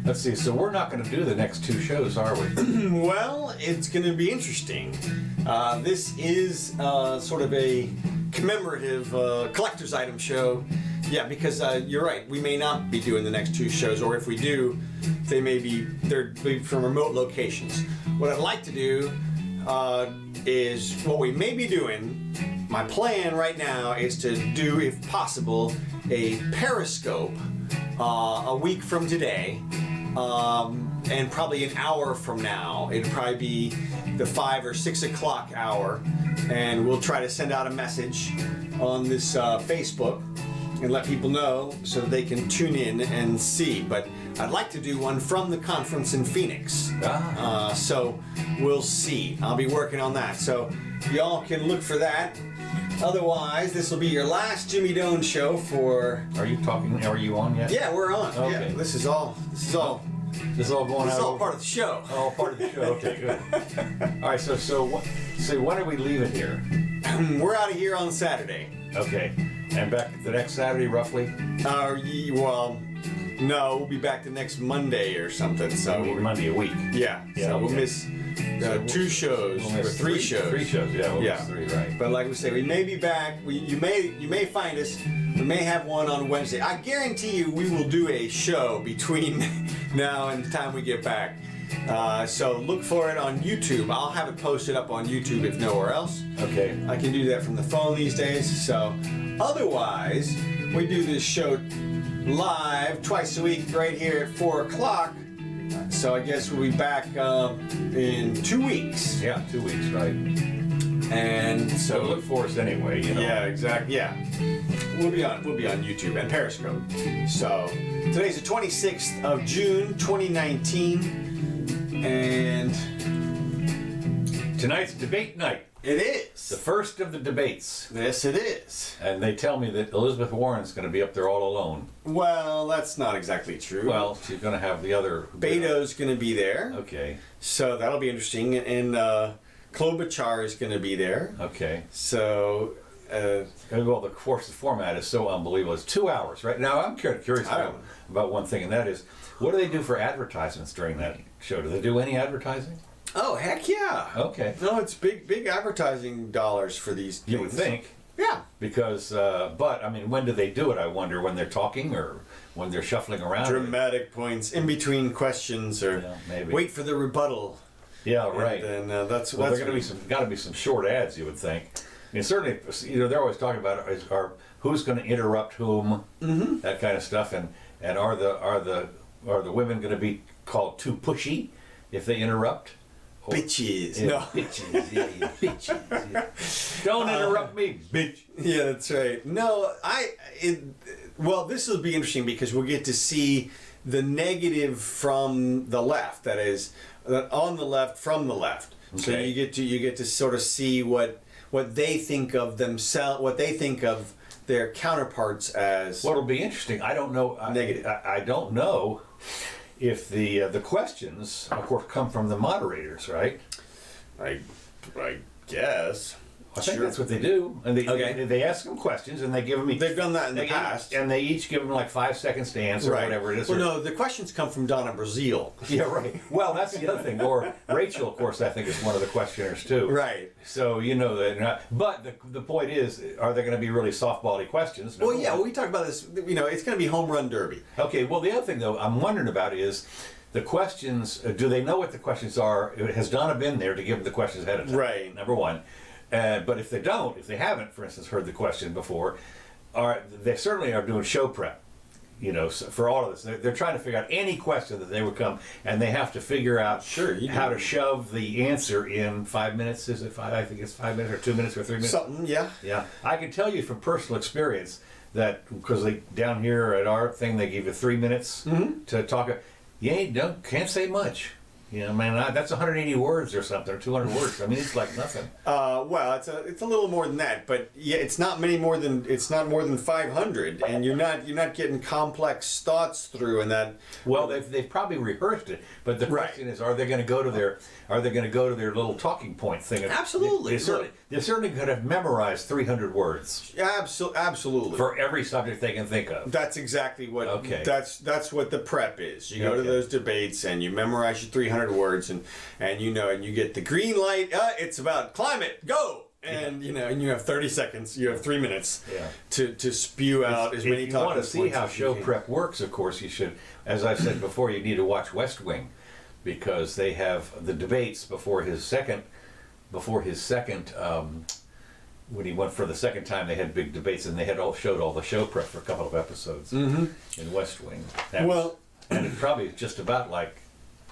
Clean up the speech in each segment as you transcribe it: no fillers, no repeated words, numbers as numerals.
Let's see, so we're not going to do the next two shows, are we? Well, it's going to be interesting. This is sort of a commemorative collector's item show. Yeah, because you're right, we may not be doing the next two shows, or if we do, they're from remote locations. What I'd like to do is, what we may be doing, my plan right now is to do, if possible, a Periscope a week from today, and probably an hour from now. It'd probably be the 5 or 6 o'clock hour, and we'll try to send out a message on this Facebook and let people know so they can tune in and see. But I'd like to do one from the conference in Phoenix. So we'll see. I'll be working on that. So y'all can look for that. Otherwise, this will be your last Jimmy Doane show for... Are you on yet? Yeah, we're on. Okay. Yeah, this is all part of the show. All part of the show. Okay, good. All right, so when are we leaving here? We're out of here on Saturday. Okay, and back the next Saturday, roughly? Well, no, we'll be back the next Monday or something. So Monday a week. Yeah. So we'll miss 2 shows or 3 shows. 3 shows. Yeah, we'll miss 3, right? But like we say, we may be back. You may find us. We may have one on Wednesday. I guarantee you, we will do a show between now and the time we get back. So look for it on YouTube. I'll have it posted up on YouTube if nowhere else. Okay. I can do that from the phone these days. So otherwise, we do this show live twice a week right here at 4 o'clock. So I guess we'll be back in 2 weeks. Yeah, 2 weeks, right? And so look for us anyway. You know? Yeah, exactly. Yeah, we'll be on YouTube and Periscope. So today's the 26th of June, 2019, and tonight's debate night. It is the first of the debates. Yes, it is. And they tell me that Elizabeth Warren's going to be up there all alone. Well, that's not exactly true. Well, she's going to have the other... Beto's going to be there. Okay. So that'll be interesting. And Klobuchar is going to be there. Okay. So... well, of course, the format is so unbelievable. It's 2 hours, right? Now, I'm curious about one thing, and that is, what do they do for advertisements during that show? Do they do any advertising? Oh, heck yeah. Okay. No, it's big advertising dollars for these things. You would think. Yeah. Because, but, I mean, when do they do it, I wonder? When they're talking or when they're shuffling around? Dramatic points in between questions, or maybe. Wait for the rebuttal. Yeah, right. And then that's well, there's going to be got to be some short ads, you would think. I mean, certainly, they're always talking about who's going to interrupt whom, that kind of stuff, and are the women going to be called too pushy if they interrupt? Bitches. Yeah, No. Bitches. Yeah, bitches. Yeah. Don't interrupt me, bitch. Yeah, that's right. No, well, this will be interesting because we'll get to see the negative from the left. That is, on the left from the left. Okay. So you get to sort of see what they think of themselves, what they think of their counterparts as. What'll be interesting, I don't know. Negative. I don't know if the questions, of course, come from the moderators, right? I guess. I think that's what they do, and they ask them questions, and they give them. They've done that in the past, and they each give them like 5 seconds to answer, or whatever it is. Well, no, the questions come from Donna Brazile. Yeah, right. Well, that's the other thing. Or Rachel, of course, I think is one of the questioners too. Right. So you know that. But the point is, are they going to be really softball-y questions? Well, yeah. Well, we talked about this. It's going to be home run derby. Okay. Well, the other thing though, I'm wondering about is the questions. Do they know what the questions are? Has Donna been there to give them the questions ahead of time? Right. Number one. But if they haven't, for instance, heard the question before, they certainly are doing show prep, for all of this. They're trying to figure out any question that they would come, and they have to figure out how to shove the answer in 5 minutes. Is it 5? I think it's 5 minutes or 2 minutes or 3 minutes. Something, yeah. Yeah. I can tell you from personal experience that because down here at our thing, they give you 3 minutes to talk. You can't say much. You know, man, that's 180 words or something, or 200 words. I mean, it's like nothing. Well, it's a little more than that, but yeah, it's not more than 500, and you're not getting complex thoughts through and that. Well, they've probably rehearsed it, but the question is, are they going to go to their little talking point thing? Absolutely. They certainly could have memorized 300 words. Absolutely. For every subject they can think of. That's exactly what. Okay. That's what the prep is. You go to those debates and you memorize your 300 words, and you get the green light. It's about climate. Go. And and you have 30 seconds. You have 3 minutes. To spew out as many talking points. If you want to see how show prep works, of course, you should. As I said before, you need to watch West Wing, because they have the debates before his second. When he went for the second time, they had big debates, and they had showed all the show prep for a couple of episodes in West Wing. And it probably is just about like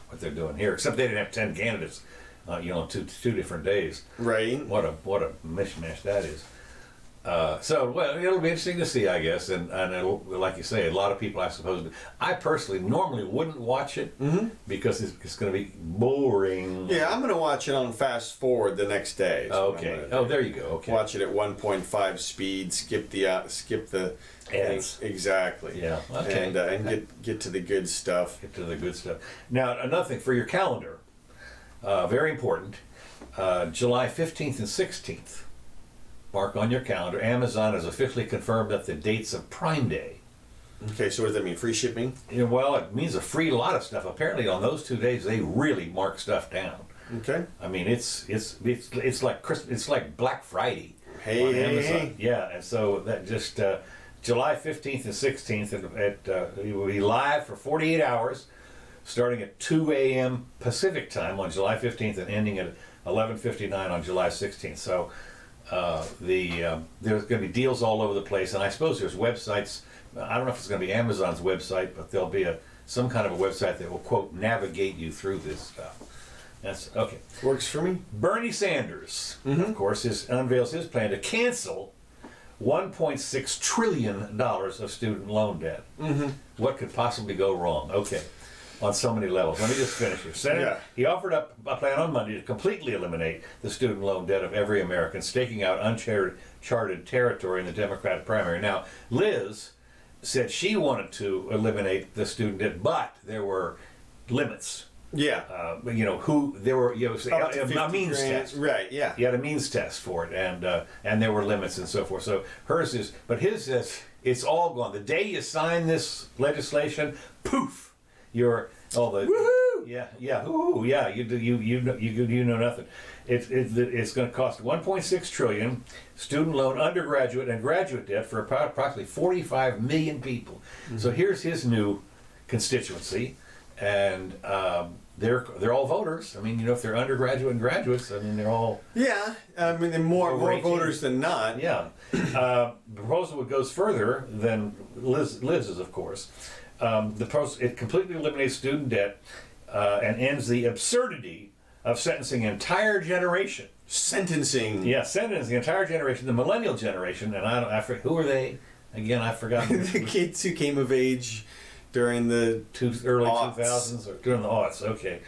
what they're doing here, except they didn't have 10 candidates, two different days. Right. What a mishmash that is. So it'll be interesting to see, I guess, and it'll, like you say, a lot of people, I suppose. I personally normally wouldn't watch it because it's going to be boring. Yeah, I'm going to watch it on fast forward the next day. Okay. Oh, there you go. Okay. Watch it at 1.5 speed. Skip the ads. Exactly. Yeah. Okay. And get to the good stuff. Get to the good stuff. Now, another thing for your calendar, very important. July 15th and 16th. Mark on your calendar. Amazon has officially confirmed that the dates of Prime Day. Okay, so what does that mean? Free shipping? Yeah, well, it means a free lot of stuff. Apparently, on those 2 days, they really mark stuff down. Okay. I mean, it's like Christmas. It's like Black Friday on Amazon. Hey. Yeah, and so that just July 15th and 16th, we will be live for 48 hours, starting at 2 a.m. Pacific time on July 15th and ending at 11:59 on July 16th. So. There's going to be deals all over the place, and I suppose there's websites. I don't know if it's going to be Amazon's website, but there'll be some kind of a website that will, quote, navigate you through this stuff. That's okay. Works for me. Bernie Sanders, of course, unveils his plan to cancel $1.6 trillion of student loan debt. What could possibly go wrong? Okay. On so many levels. Let me just finish here. He offered up a plan on Monday to completely eliminate the student loan debt of every American, staking out uncharted territory in the Democratic primary. Now, Liz said she wanted to eliminate the student debt, but there were limits. Yeah. A means test. Right, yeah. You had a means test for it, and there were limits and so forth. So hers is, but his says it's all gone. The day you sign this legislation, poof. Woohoo! You know nothing. It's going to cost $1.6 trillion student loan, undergraduate, and graduate debt for approximately 45 million people. So here's his new constituency, and they're all voters. I mean, if they're undergraduate and graduates, I mean, they're all I mean, more voters than not. Yeah. The proposal goes further than Liz's, of course. It completely eliminates student debt and ends the absurdity of sentencing an entire generation. Sentencing the entire generation, the millennial generation, and I forget who are they? Again, I forgot. The kids who came of age during the early 2000s or during the aughts. Okay.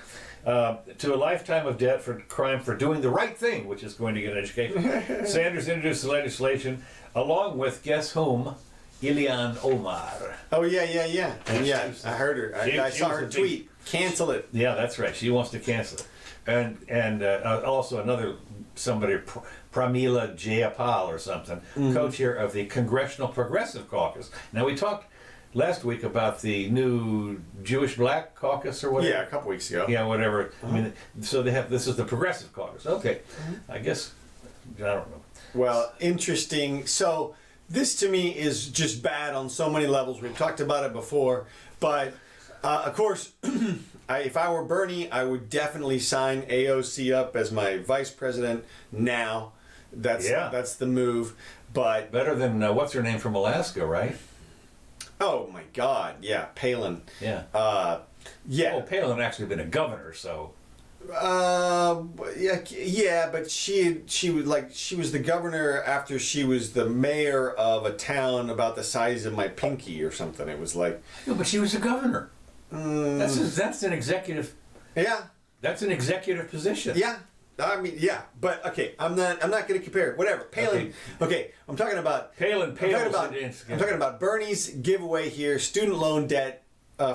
To a lifetime of debt for crime for doing the right thing, which is going to get an education. Sanders introduced the legislation along with guess whom? Ilhan Omar. Oh yeah. I heard her. I saw her tweet. Cancel it. Yeah, that's right. She wants to cancel it, and also somebody, Pramila Jayapal or something, co-chair of the Congressional Progressive Caucus. Now we talked last week about the new Jewish Black Caucus or whatever. Yeah, a couple weeks ago. Yeah, whatever. I mean, so this is the Progressive Caucus. Okay, I guess I don't know. Well, interesting. So. This to me is just bad on so many levels. We've talked about it before, but of course, if I were Bernie, I would definitely sign AOC up as my vice president now. That's the move. But better than what's her name from Alaska, right? Oh my God, yeah, Palin. Yeah. Yeah. Well, Palin actually been a governor, so. But she was the governor after she was the mayor of a town about the size of my pinky or something. It was like. No, but she was the governor. That's an executive. Yeah. That's an executive position. Yeah. I mean, yeah, but okay, I'm not going to compare. Whatever, Palin. Okay, I'm talking about Palin. I'm talking about Bernie's giveaway here, student loan debt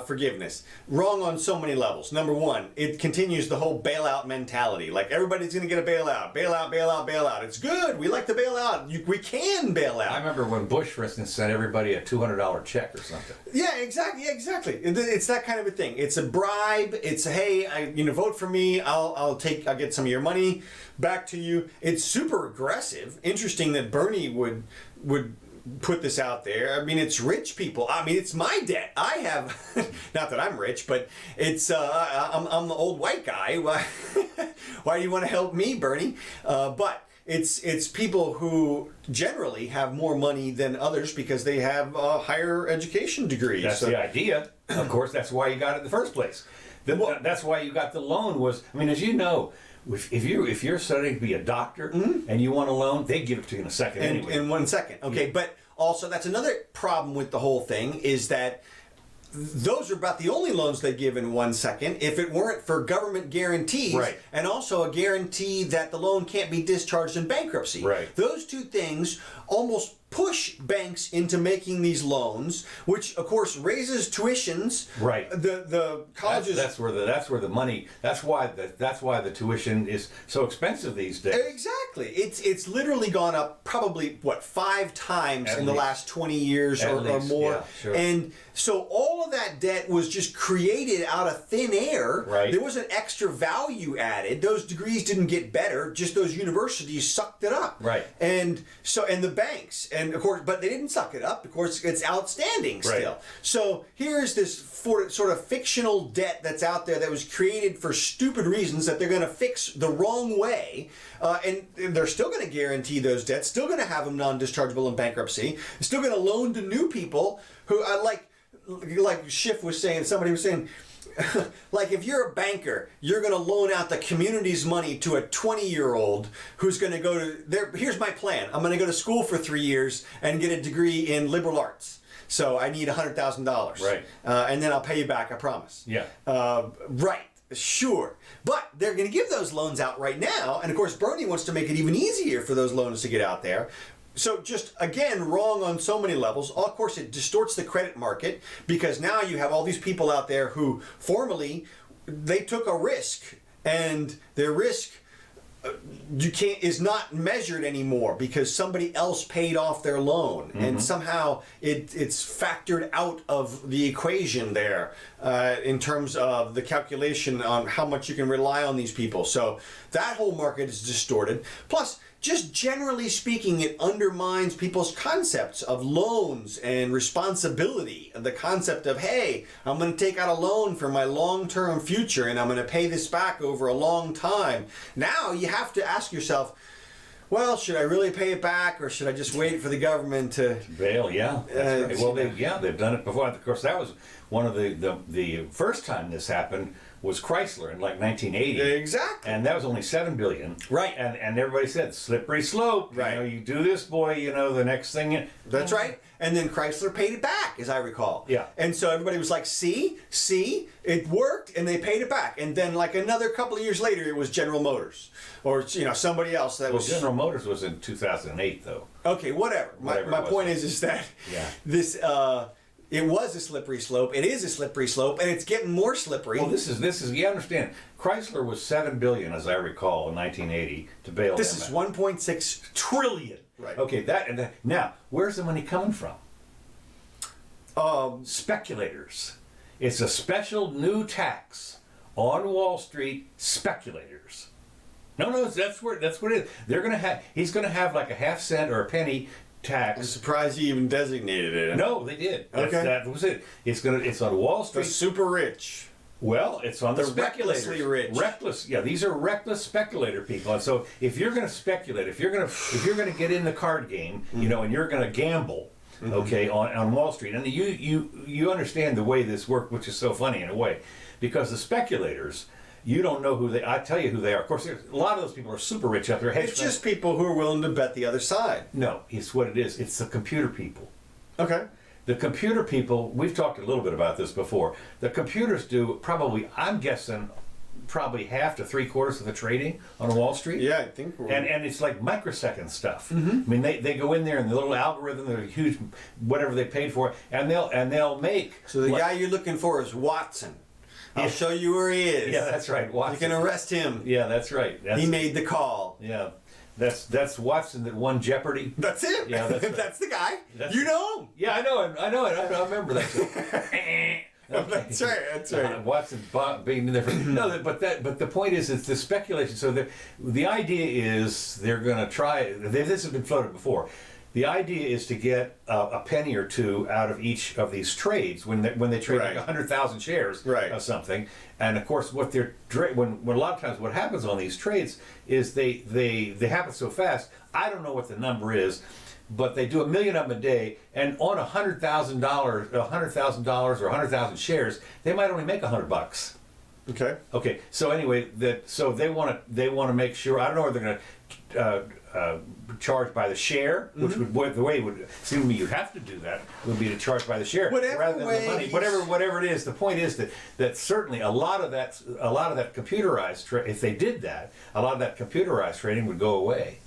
forgiveness. Wrong on so many levels. Number one, it continues the whole bailout mentality. Like everybody's going to get a bailout, bailout, bailout, bailout. It's good. We like to bail out. We can bail out. I remember when Bush, for instance, sent everybody a $200 check or something. Yeah, exactly. Yeah, exactly. It's that kind of a thing. It's a bribe. It's hey, vote for me. I'll get some of your money back to you. It's super aggressive. Interesting that Bernie would put this out there. I mean, it's rich people. I mean, it's my debt. I have, not that I'm rich, but it's I'm the old white guy. Why do you want to help me, Bernie? But it's people who generally have more money than others because they have higher education degrees. That's the idea. Of course, that's why you got it in the first place. That's why you got the loan. As you know, if you're studying to be a doctor and you want a loan, they give it to you in a second anyway. In 1 second. Okay, but also that's another problem with the whole thing is that those are about the only loans they give in 1 second if it weren't for government guarantees, right, and also a guarantee that the loan can't be discharged in bankruptcy. Right. Those two things almost push banks into making these loans, which of course raises tuitions. Right. The colleges. That's where the money. That's why the tuition is so expensive these days. Exactly. It's literally gone up probably 5 times in the last 20 years or more. Yeah, sure. And so all of that debt was just created out of thin air. Right. There wasn't extra value added. Those degrees didn't get better. Just those universities sucked it up. Right. And the banks, and of course, but they didn't suck it up. Of course, it's outstanding still. Right. So here's this sort of fictional debt that's out there that was created for stupid reasons that they're going to fix the wrong way. And they're still going to guarantee those debts, still going to have them non-dischargeable in bankruptcy, still going to loan to new people who, like Schiff was saying, somebody was saying, like if you're a banker, you're going to loan out the community's money to a 20-year-old who's going to go to there. Here's my plan. I'm going to go to school for 3 years and get a degree in liberal arts. So I need $100,000. Right. And then I'll pay you back, I promise. Yeah. Right. Sure. But they're going to give those loans out right now. And of course, Bernie wants to make it even easier for those loans to get out there. So just, again, wrong on so many levels. Of course, it distorts the credit market because now you have all these people out there who formerly, they took a risk, and their risk is not measured anymore because somebody else paid off their loan, and somehow it's factored out of the equation there in terms of the calculation on how much you can rely on these people. So that whole market is distorted. Plus, just generally speaking, it undermines people's concepts of loans and responsibility. The concept of, hey, I'm going to take out a loan for my long-term future and I'm going to pay this back over a long time. Now you have to ask yourself, well, should I really pay it back or should I just wait for the government to bail? Yeah, that's right. Well, they've done it before. Of course, that was one of the first time this happened was Chrysler in like 1980. Exactly. And that was only $7 billion. Right. And everybody said slippery slope. Right. You do this, boy. The next thing. That's right. And then Chrysler paid it back, as I recall. Yeah. And so everybody was like, see, it worked, and they paid it back. And then like another couple of years later, it was General Motors, or somebody else that was. General Motors was in 2008, though. Okay, whatever. My point is that this. It was a slippery slope. It is a slippery slope, and it's getting more slippery. Well, this is. You understand? Chrysler was $7 billion, as I recall, in 1980 to bail. This is 1.6 trillion. Right. Okay. Now, where's the money coming from? Speculators. It's a special new tax on Wall Street. Speculators. No, that's what it is. He's gonna have like a half cent or a penny tax. I'm surprised he even designated it. No, they did. Okay. That was it. It's on Wall Street. The super rich. Well, it's on the speculators. Recklessly rich. Reckless. Yeah, these are reckless speculator people. And so if you're going to speculate, if you're going to get in the card game, and you're going to gamble, okay, on Wall Street, and you understand the way this works, which is so funny in a way, because the speculators, you don't know who I tell you who they are. Of course, a lot of those people are super rich up there. It's just people who are willing to bet the other side. No, it's what it is. It's the computer people. Okay. The computer people, we've talked a little bit about this before. The computers do probably, I'm guessing, probably half to 3/4 of the trading on Wall Street. Yeah, I think we're... And it's like microsecond stuff. I mean, they go in there and the little algorithm, the huge whatever they paid for, and they'll make. So the guy you're looking for is Watson. I'll show you where he is. Yeah, that's right. Watson. You can arrest him. Yeah, that's right. He made the call. Yeah, that's Watson that won Jeopardy. That's it. Yeah, that's the guy. That's you know him. Yeah, I know him. I remember that. That's right. That's right. Watson being different. No, but the point is, it's the speculation. So the idea is they're going to try. This has been floated before. The idea is to get a penny or two out of each of these trades when they trade Right. like 100,000 shares Right. of something. And of course, what they're when a lot of times what happens on these trades is they happen so fast. I don't know what the number is, but they do 1 million of them a day, and on $100,000 or 100,000 shares, they might only make $100. Okay. Okay, so anyway, so they want to make sure. I don't know whether they're going to charge by the share, which would the way it would seem to me you have to do that would be to charge by the share Whatever rather than way the money. he's- Whatever it is, the point is that certainly a lot of that computerized if they did that, a lot of that computerized trading would go away.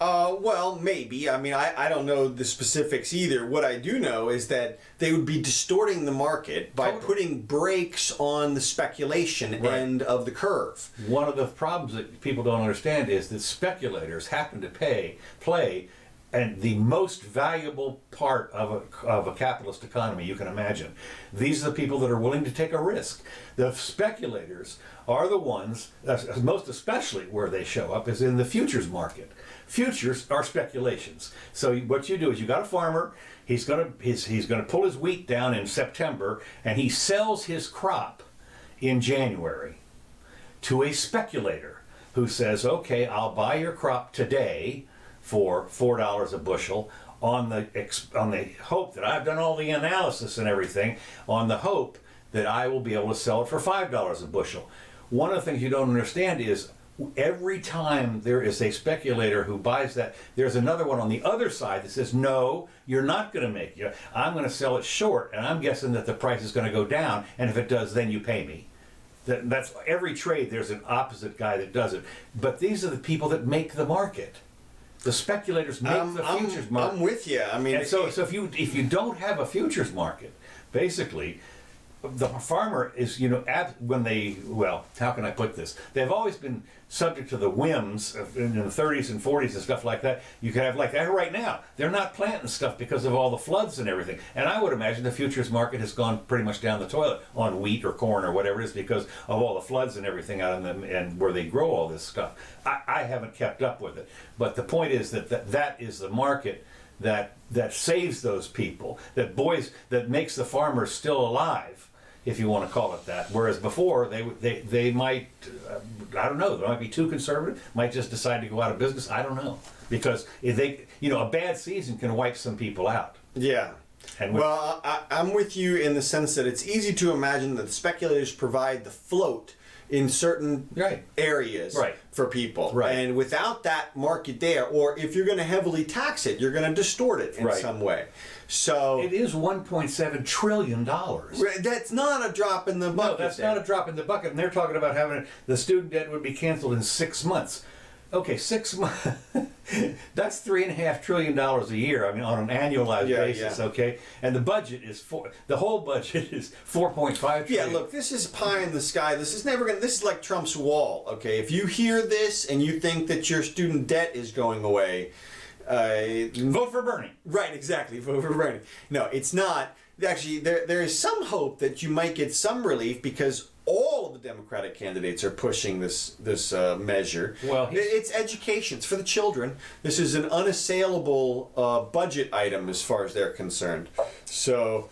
Well, maybe. I mean, I don't know the specifics either. What I do know is that they would be distorting the market by Totally. putting brakes on the speculation Right. end of the curve. One of the problems that people don't understand is that speculators happen to play and the most valuable part of a capitalist economy you can imagine. These are the people that are willing to take a risk. The speculators are the ones, most especially where they show up, is in the futures market. Futures are speculations. So what you do is you got a farmer. He's gonna pull his wheat down in September, and he sells his crop in January to a speculator who says, "Okay, I'll buy your crop today for $4 a bushel on the hope that I've done all the analysis and everything, on the hope that I will be able to sell it for $5 a bushel." One of the things you don't understand is every time there is a speculator who buys that, there's another one on the other side that says, "No, you're not going to make it. I'm going to sell it short, and I'm guessing that the price is going to go down, and if it does, then you pay me." That's every trade. There's an opposite guy that does it. But these are the people that make the market. The speculators make the futures market. I'm with you. I mean, And so if you don't have a futures market, basically, the farmer is, how can I put this? They've always been subject to the whims in the 30s and 40s and stuff like that. You can have like that right now. They're not planting stuff because of all the floods and everything. And I would imagine the futures market has gone pretty much down the toilet on wheat or corn or whatever it is because of all the floods and everything out in them and where they grow all this stuff. I haven't kept up with it. But the point is that is the market that saves those people, that makes the farmers still alive, if you want to call it that. Whereas before, they might, I don't know, they might be too conservative, might just decide to go out of business. I don't know. Because if a bad season can wipe some people out. yeah. And Well, I'm with you in the sense that it's easy to imagine that the speculators provide the float in certain Right. areas Right. for people. Right. And without that market there, or if you're going to heavily tax it, you're going to distort it in Right. some way. So it is $1.7 trillion. that's not a drop in the bucket. No, that's not a drop in the bucket. And they're talking about having the student debt would be canceled in 6 months. Okay, 6 months. That's $3.5 trillion a year. I mean, on an annualized basis. yeah. Okay, and the budget is the whole budget is 4.5 Yeah, trillion. look, this is pie in the sky. This is never gonna. This is like Trump's wall. Okay, if you hear this and you think that your student debt is going away, Vote for Bernie. right? Exactly. Vote for Bernie. No, it's not. Actually, there is some hope that you might get some relief because all of the Democratic candidates are pushing this measure. Well, it's education. It's for the children. This is an unassailable budget item as far as they're concerned. So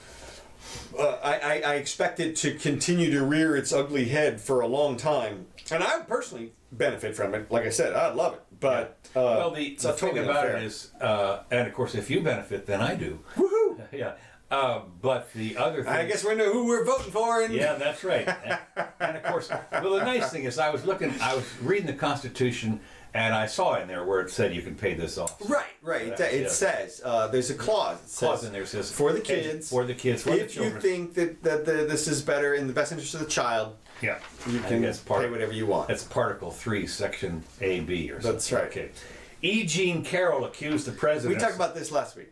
I expect it to continue to rear its ugly head for a long time, and I would personally benefit from it. Like I said, I'd love it. But Well, the it's thing totally about unfair. it is, and of course, if you benefit, then I do. Woohoo! Yeah. But the other thing. I guess we know who we're voting for. And Yeah, that's right. And of course, well, the nice thing is I was reading the Constitution, and I saw in there where it said you can pay this off. Right. Yeah. It says there's a clause. It Clause says, in there says for the kids, for the if you children. think that this is better in the best interest of the child, Yeah. You can pay whatever you want. That's Particle 3, Section A, B, or something. That's right. Okay. E. Jean Carroll accused the president. We talked about this last week.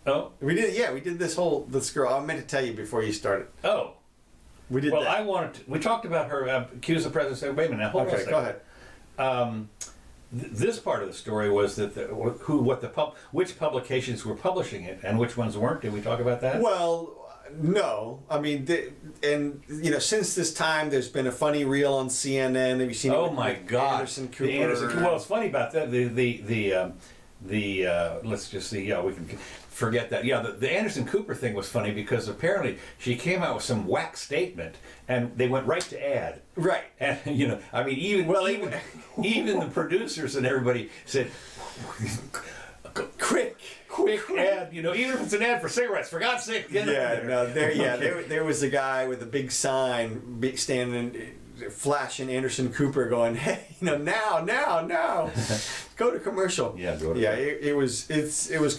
Oh. We did. Yeah, we did this girl. I meant to tell you before you started. Oh. We did. Well, that. we talked about her accused the president. Said, wait a minute. Now, hold on a Okay, second. go ahead. This part of the story was that which publications were publishing it and which ones weren't. Did we talk about that? Well, no. I mean, since this time, there's been a funny reel on CNN. Have you seen it? Oh with my God! Anderson Cooper. Well, it's funny about that. Let's just see. Yeah, we can forget that. Yeah, the Anderson Cooper thing was funny because apparently she came out with some whack statement and they went right to ad. Right. And I mean, even the producers and everybody said, quick ad. Even if it's an ad for cigarettes, for God's sake, get it Yeah, there. no, there was a guy with a big sign standing, flashing Anderson Cooper, going, "Hey, now, go to commercial." Yeah, go to yeah. It was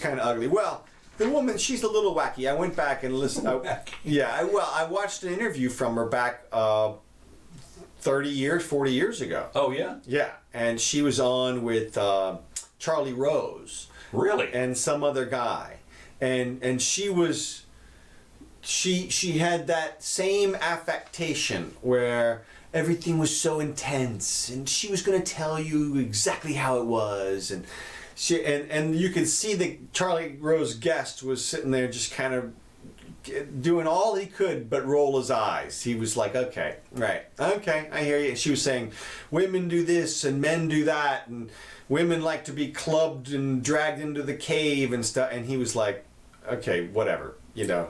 kind of ugly. Well, the woman, she's a little wacky. I went back and listened. I watched an interview from her back 40 years ago. Oh yeah. Yeah, and she was on with Charlie Rose. Really? And some other guy, and she had that same affectation where everything was so intense, and she was going to tell you exactly how it was, and you could see that Charlie Rose guest was sitting there just kind of doing all he could but roll his eyes. He was like, okay, right, okay, I hear you. And she was saying, women do this and men do that, and women like to be clubbed and dragged into the cave and stuff. And he was like, okay, whatever,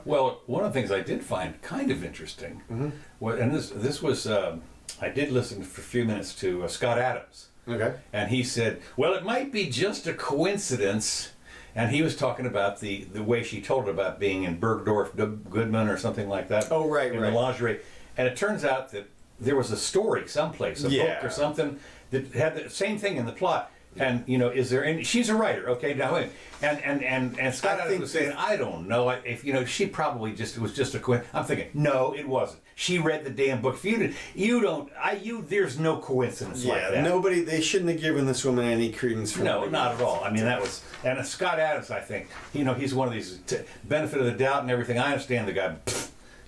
Well, one of the things I did find kind of interesting, and this was, I did listen for a few minutes to Scott Adams. Okay. And he said, well, it might be just a coincidence. And he was talking about the way she told it about being in Bergdorf Goodman or something like that. Oh, right, in right. the lingerie. And it turns out that there was a story someplace, a book or something, that had the same thing in the plot. And is there any? She's a writer, okay. Now, wait. And Scott Adams was saying, I don't know if she probably it was just a coincidence. I'm thinking, no, it wasn't. She read the damn book. If there's no coincidence like that. They shouldn't have given this woman any credence for No, not at all. I mean, that was, and Scott Adams, I think, he's one of these benefit of the doubt and everything. I understand the guy,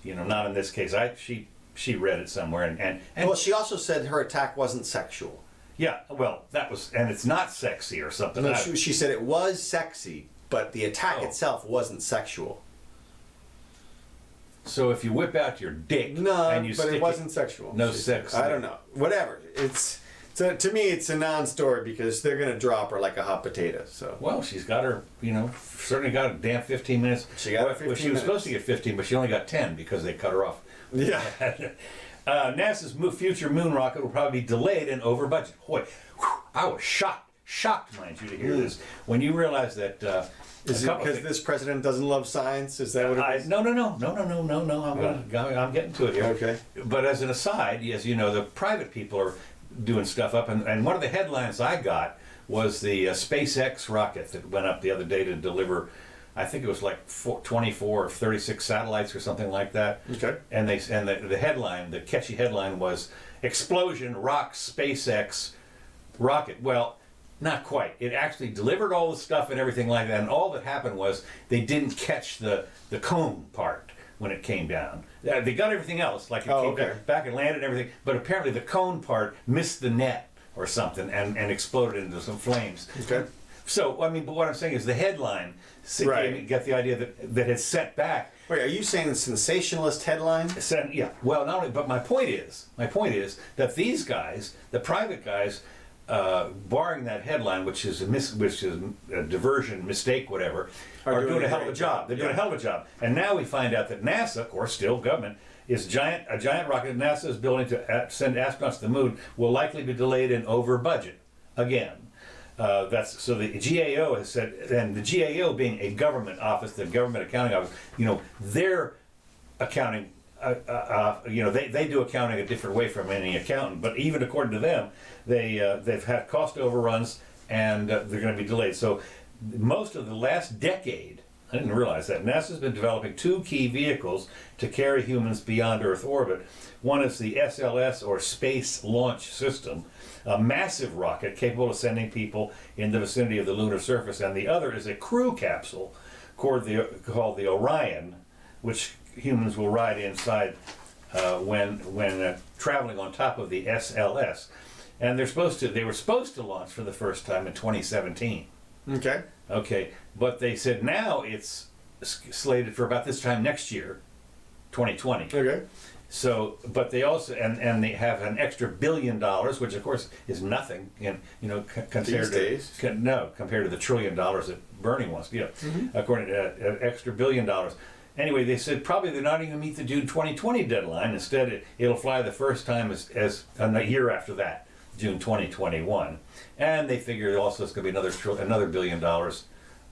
not in this case. She read it somewhere, and well, she also said her attack wasn't sexual. Yeah, well, that was, and it's not sexy or something. No, she said it was sexy, but the attack itself wasn't sexual. So if you whip out your dick, but it wasn't sexual. No sex. I don't know. Whatever. To me, it's a non-story because they're gonna drop her like a hot potato. So. Well, she's got her, certainly got a damn 15 minutes. She got 15 minutes. She was supposed to get 15, but she only got 10 because they cut her off. Yeah. NASA's future moon rocket will probably be delayed and over budget. Boy, I was shocked, mind you, to hear this. When you realize that... is it because this president doesn't love science? Is that what it is? No. I'm getting to it here. Okay. But as an aside, as you know, the private people are doing stuff up. And one of the headlines I got was the SpaceX rocket that went up the other day to deliver... I think it was like 24 or 36 satellites or something like that. Okay. And the headline, the catchy headline was "Explosion Rocks SpaceX Rocket." Well, not quite. It actually delivered all the stuff and everything like that. And all that happened was they didn't catch the cone part when it came down. They got everything else, like it came back and landed and everything. But apparently the cone part missed the net or something and exploded into some flames. Okay. So, I mean, but what I'm saying is the headline got the idea that it's set back. Wait, are you saying sensationalist headline? Yeah. Well, not only, but my point is that these guys, the private guys, barring that headline, which is a diversion, mistake, whatever, are doing a hell of a job. They're doing a hell of a job. And now we find out that NASA, of course, still government, is a giant rocket NASA is building to send astronauts to the moon will likely be delayed and over budget again. So the GAO has said, and the GAO being a government office, the government accounting office, their accounting, they do accounting a different way from any accountant. But even according to them, they've had cost overruns and they're going to be delayed. So most of the last decade I didn't realize that. NASA's been developing 2 key vehicles to carry humans beyond Earth orbit. One is the SLS, or Space Launch System, a massive rocket capable of sending people in the vicinity of the lunar surface, and the other is a crew capsule called the Orion, which humans will ride inside when traveling on top of the SLS. And they were supposed to launch for the first time in 2017. Okay. Okay, but they said now it's slated for about this time next year, 2020. Okay. So, but they also and they have an extra $1 billion, which of course is nothing, compared These days. Compared to the $1 trillion that Bernie wants. According to an extra $1 billion. Anyway, they said probably they're not even going to meet the June 2020 deadline. Instead, it'll fly the first time as a year after that, June 2021. And they figure also it's going to be another $1 billion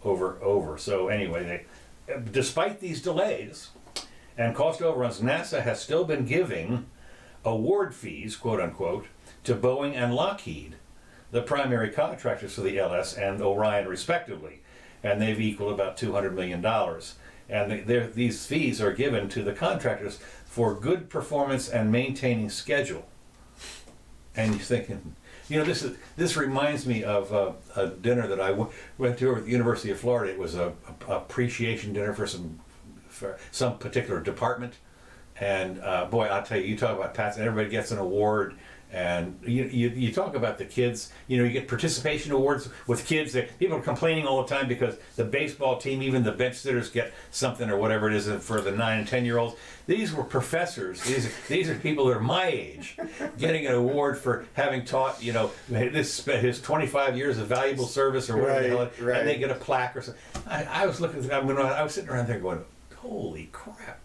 over. So anyway, despite these delays and cost overruns, NASA has still been giving award fees, quote unquote, to Boeing and Lockheed, the primary contractors for the LS and Orion respectively, and they've equaled about $200 million. And these fees are given to the contractors for good performance and maintaining schedule. And you're thinking, this reminds me of a dinner that I went to at the University of Florida. It was a appreciation dinner for some particular department, and boy, I'll tell you talk about Pats, and everybody gets an award, and you talk about the kids. You get participation awards with kids. People are complaining all the time because the baseball team, even the bench sitters, get something or whatever it is for the 9 and 10-year-olds. These were professors. These are people that are my age, getting an award for having taught his 25 years of valuable service or whatever the hell, right. And they get a plaque or something. I was looking. I was sitting around there going, holy crap!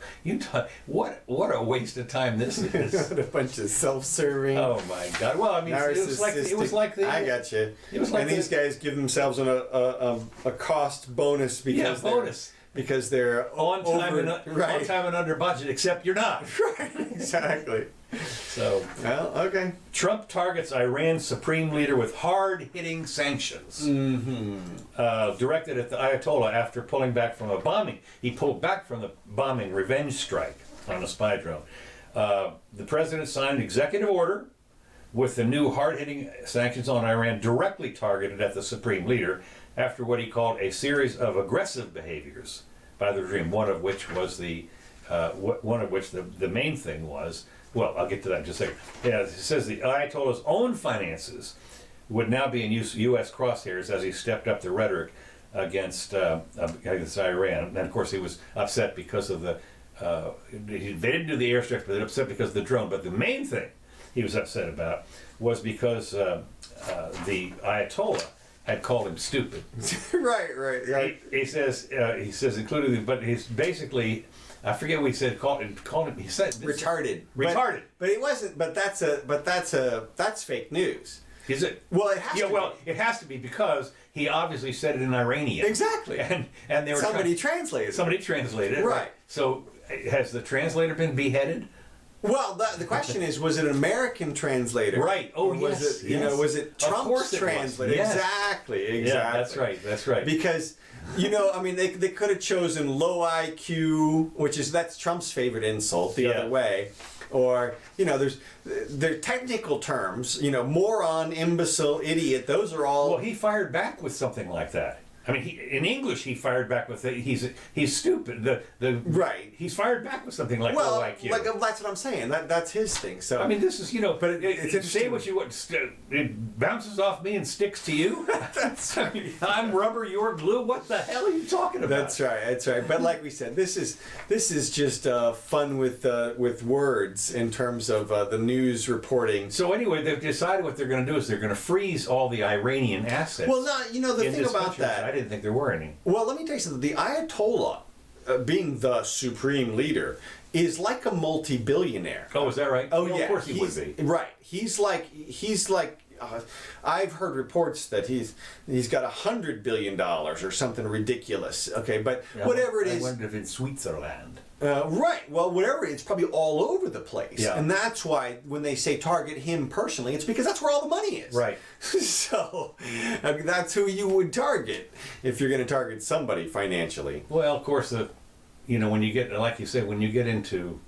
What a waste of time this is. What a bunch of self-serving. Oh my God! Well, I mean, it was like the. I got you. It was like these guys give themselves a cost bonus because they're on time and under budget. Except you're not. Right. Exactly. So, well, okay. Trump targets Iran's supreme leader with hard-hitting sanctions directed at the Ayatollah after pulling back from a bombing. He pulled back from the bombing revenge strike on a spy drone. The president signed an executive order with the new hard-hitting sanctions on Iran directly targeted at the supreme leader after what he called a series of aggressive behaviors by the regime. One of which the main thing was. Well, I'll get to that in just a second. Yeah, it says the Ayatollah's own finances would now be in U.S. crosshairs as he stepped up the rhetoric against Iran. And of course, he was upset because of they didn't do the airstrikes, but they were upset because of the drone. But the main thing he was upset about was because the Ayatollah had called him stupid. Right. He says including, but he's basically. I forget what he said. Called him. He said retarded. Retarded. But he wasn't. But that's fake news. Is it? Well, it has to be. Well, it has to be because he obviously said it in Iranian. Exactly. And they were somebody translated. Somebody translated it. Right. So has the translator been beheaded? Well, the question is, was it an American translator? Right. Oh, was it? Was it Trump's translator? Yes. Exactly. Yeah, that's right. Because, they could have chosen low IQ, that's Trump's favorite insult, the other way. Or, they're technical terms, moron, imbecile, idiot, those are all... Well, he fired back with something like that. I mean, in English, he fired back with he's stupid. Right. He's fired back with something like low IQ. That's what I'm saying. That's his thing. So I mean, this is but it's say what you want. It bounces off me and sticks to you. That's right. I'm rubber, you're glue. What the hell are you talking about? That's right. But like we said, this is just fun with words in terms of the news reporting. So anyway, they've decided what they're going to do is they're going to freeze all the Iranian assets. Well, the thing about that. I didn't think there were any. Well, let me tell you something. The Ayatollah, being the supreme leader, is like a multi-billionaire. Oh, is that right? Oh, well, yeah. Of course he would be. Right. He's like. I've heard reports that he's got $100 billion or something ridiculous. Okay, but whatever it is. I wonder if it's Switzerland. Right. Well, whatever. It's probably all over the place. Yeah. And that's why when they say target him personally, it's because that's where all the money is. Right. So I mean, that's who you would target if you're going to target somebody financially. Well, of course, when you get, like you said, when you get into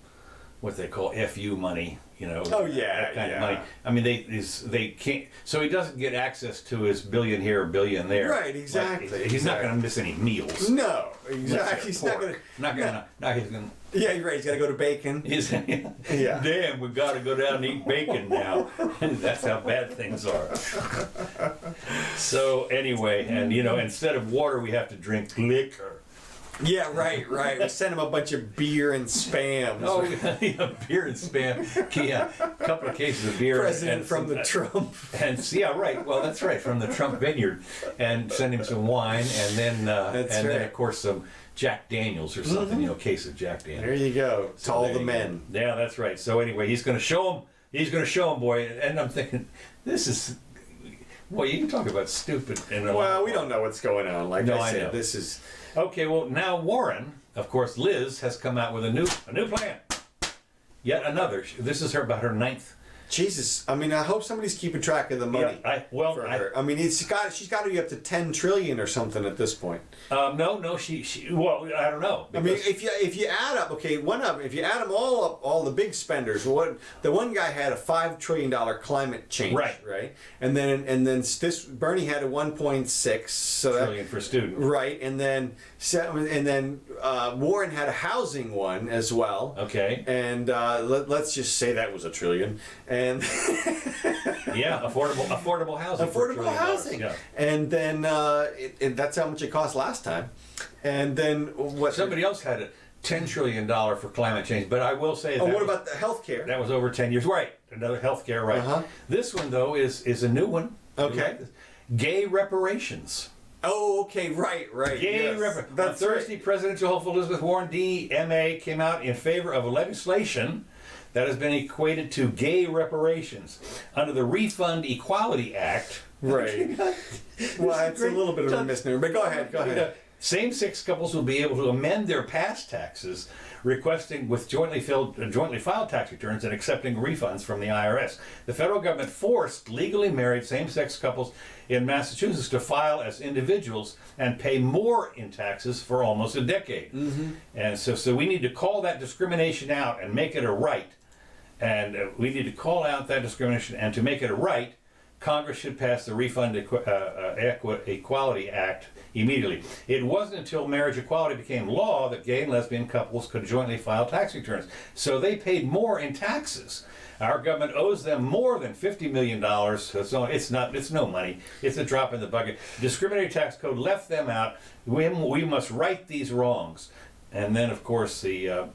what they call FU money, Oh, yeah, that kind yeah. of money. I mean, they can't. So he doesn't get access to his billion here, billion there. Right, exactly, Like, he's not going to miss any meals. No, exactly. He's not going to. Not he's going. Yeah, you're right. He's got to go to bacon. Yeah. Damn, we got to go down and eat bacon now. That's how bad things are. So anyway, and instead of water, we have to drink liquor. Yeah, right. We sent him a bunch of beer and spam. Oh, yeah, beer and spam. Yeah, a couple of cases of beer. President from the Trump. And yeah, right. Well, that's right, from the Trump vineyard, and send him some wine, and then then of course some Jack Daniels or something. Case of Jack Daniels. There you go. To So all there the you men. go. Yeah, that's right. So anyway, he's going to show him. He's going to show him, boy. And I'm thinking, this is. Boy, you can talk about stupid. Well, we don't know what's going on. Like No, I I said, know. this is. Okay, well now Warren, of course, Liz has come out with a new plan. Yet another. This is about her 9th. Jesus, I mean, I hope somebody's keeping track of the money. Yeah, for her. I mean, she's got to be up to 10 trillion or something at this point. No, she. Well, I don't know. I mean, if you add up, okay, if you add them all up, all the big spenders, the one guy had a $5 trillion climate change, right, and then this Bernie had a 1.6 trillion for student, right, and then Warren had a housing one as well, okay, and let's just say that was $1 trillion, and yeah, affordable housing, affordable housing, yeah. And then that's how much it cost last time, and then what? Somebody else had a $10 trillion for climate change, but I will say. Oh, what about the healthcare? That was over 10 years, right? Another healthcare, right? Uh-huh. This one though is a new one. Okay. Gay reparations. Oh, okay, right. Gay Yes. reparations. That's On Thursday, presidential hopeful Elizabeth Warren, DMA, came out in favor of legislation that has been equated to gay reparations under the Refund Equality Act. Right. Well, it's a little bit of a misnomer, but go ahead. Same-sex couples will be able to amend their past taxes, requesting with jointly filed tax returns and accepting refunds from the IRS. The federal government forced legally married same-sex couples in Massachusetts to file as individuals and pay more in taxes for almost a decade. Mm-hmm. And so we need to call that discrimination out and make it a right. And we need to call out that discrimination, and to make it a right, Congress should pass the Refund Equality Act immediately. It wasn't until marriage equality became law that gay and lesbian couples could jointly file tax returns. So they paid more in taxes. Our government owes them more than $50 million. So it's no money. It's a drop in the bucket. Discriminatory tax code left them out. We must right these wrongs. And then, of course, the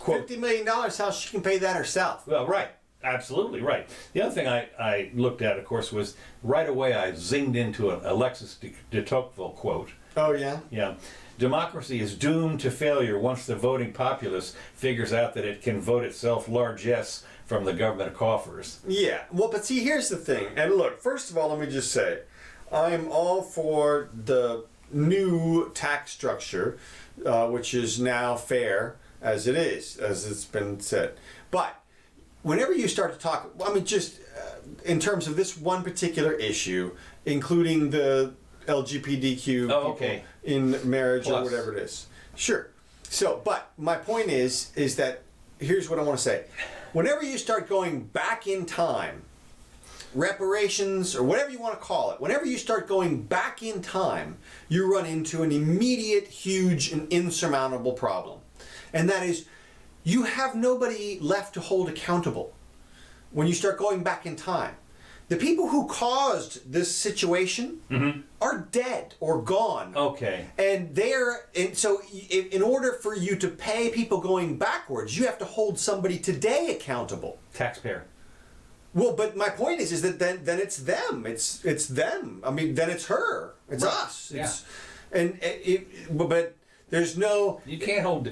quote. $50 million, how she can pay that herself. Well, right. Absolutely right. The other thing I looked at, of course, was right away I zinged into an Alexis de Tocqueville quote. Oh, yeah? Yeah. Democracy is doomed to failure once the voting populace figures out that it can vote itself largesse from the government coffers. Yeah. Well, but see, here's the thing. And look, first of all, let me just say, I'm all for the new tax structure, which is now fair as it is, as it's been said. But whenever you start to talk, I mean, just in terms of this one particular issue, including the LGBTQ people in marriage or whatever it is. Sure. So, but my point is that here's what I want to say. Whenever you start going back in time, reparations or whatever you want to call it, whenever you start going back in time, you run into an immediate, huge, and insurmountable problem. And that is, you have nobody left to hold accountable when you start going back in time. The people who caused this situation are dead or gone. Okay. And so in order for you to pay people going backwards, you have to hold somebody today accountable. Taxpayer. Well, but my point is that then it's them. It's them. I mean, then it's her. It's us. But there's no. You can't hold.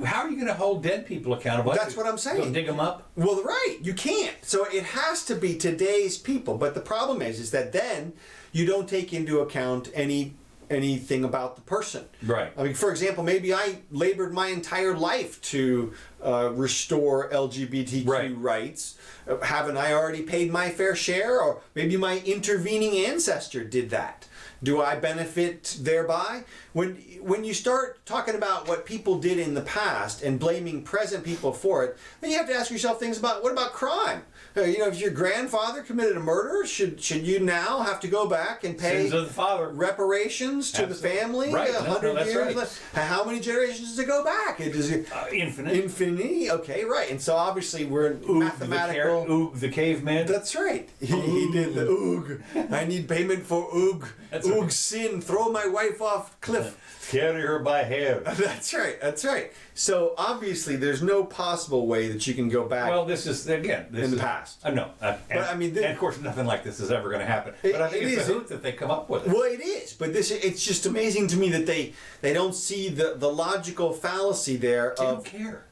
How are you going to hold dead people accountable? That's what I'm saying. Go dig them up? Well, right. You can't. So it has to be today's people. But the problem is that then you don't take into account any anything about the person. Right. I mean, for example, maybe I labored my entire life to restore LGBTQ rights. Haven't I already paid my fair share? Or maybe my intervening ancestor did that. Do I benefit thereby? When you start talking about what people did in the past and blaming present people for it, then you have to ask yourself things about, what about crime? If your grandfather committed a murder, should you now have to go back and pay Sins of the father. reparations to the family? Right. 100 that's years? right. How many generations does it go back? Infinite. Infinity? Okay, right. And so obviously we're mathematical. Oog the caveman. That's right. He did the oog. I need payment for oog. Oog sin. Throw my wife off cliff. Carry her by hair. That's right. That's right. So obviously, there's no possible way that you can go back. Well, this is again in the past. No, But I mean, and of course, nothing like this is ever going to happen. But I think it's a hoot that they come up with it. Well, it is. But it's just amazing to me that they don't see the logical fallacy there. They don't care.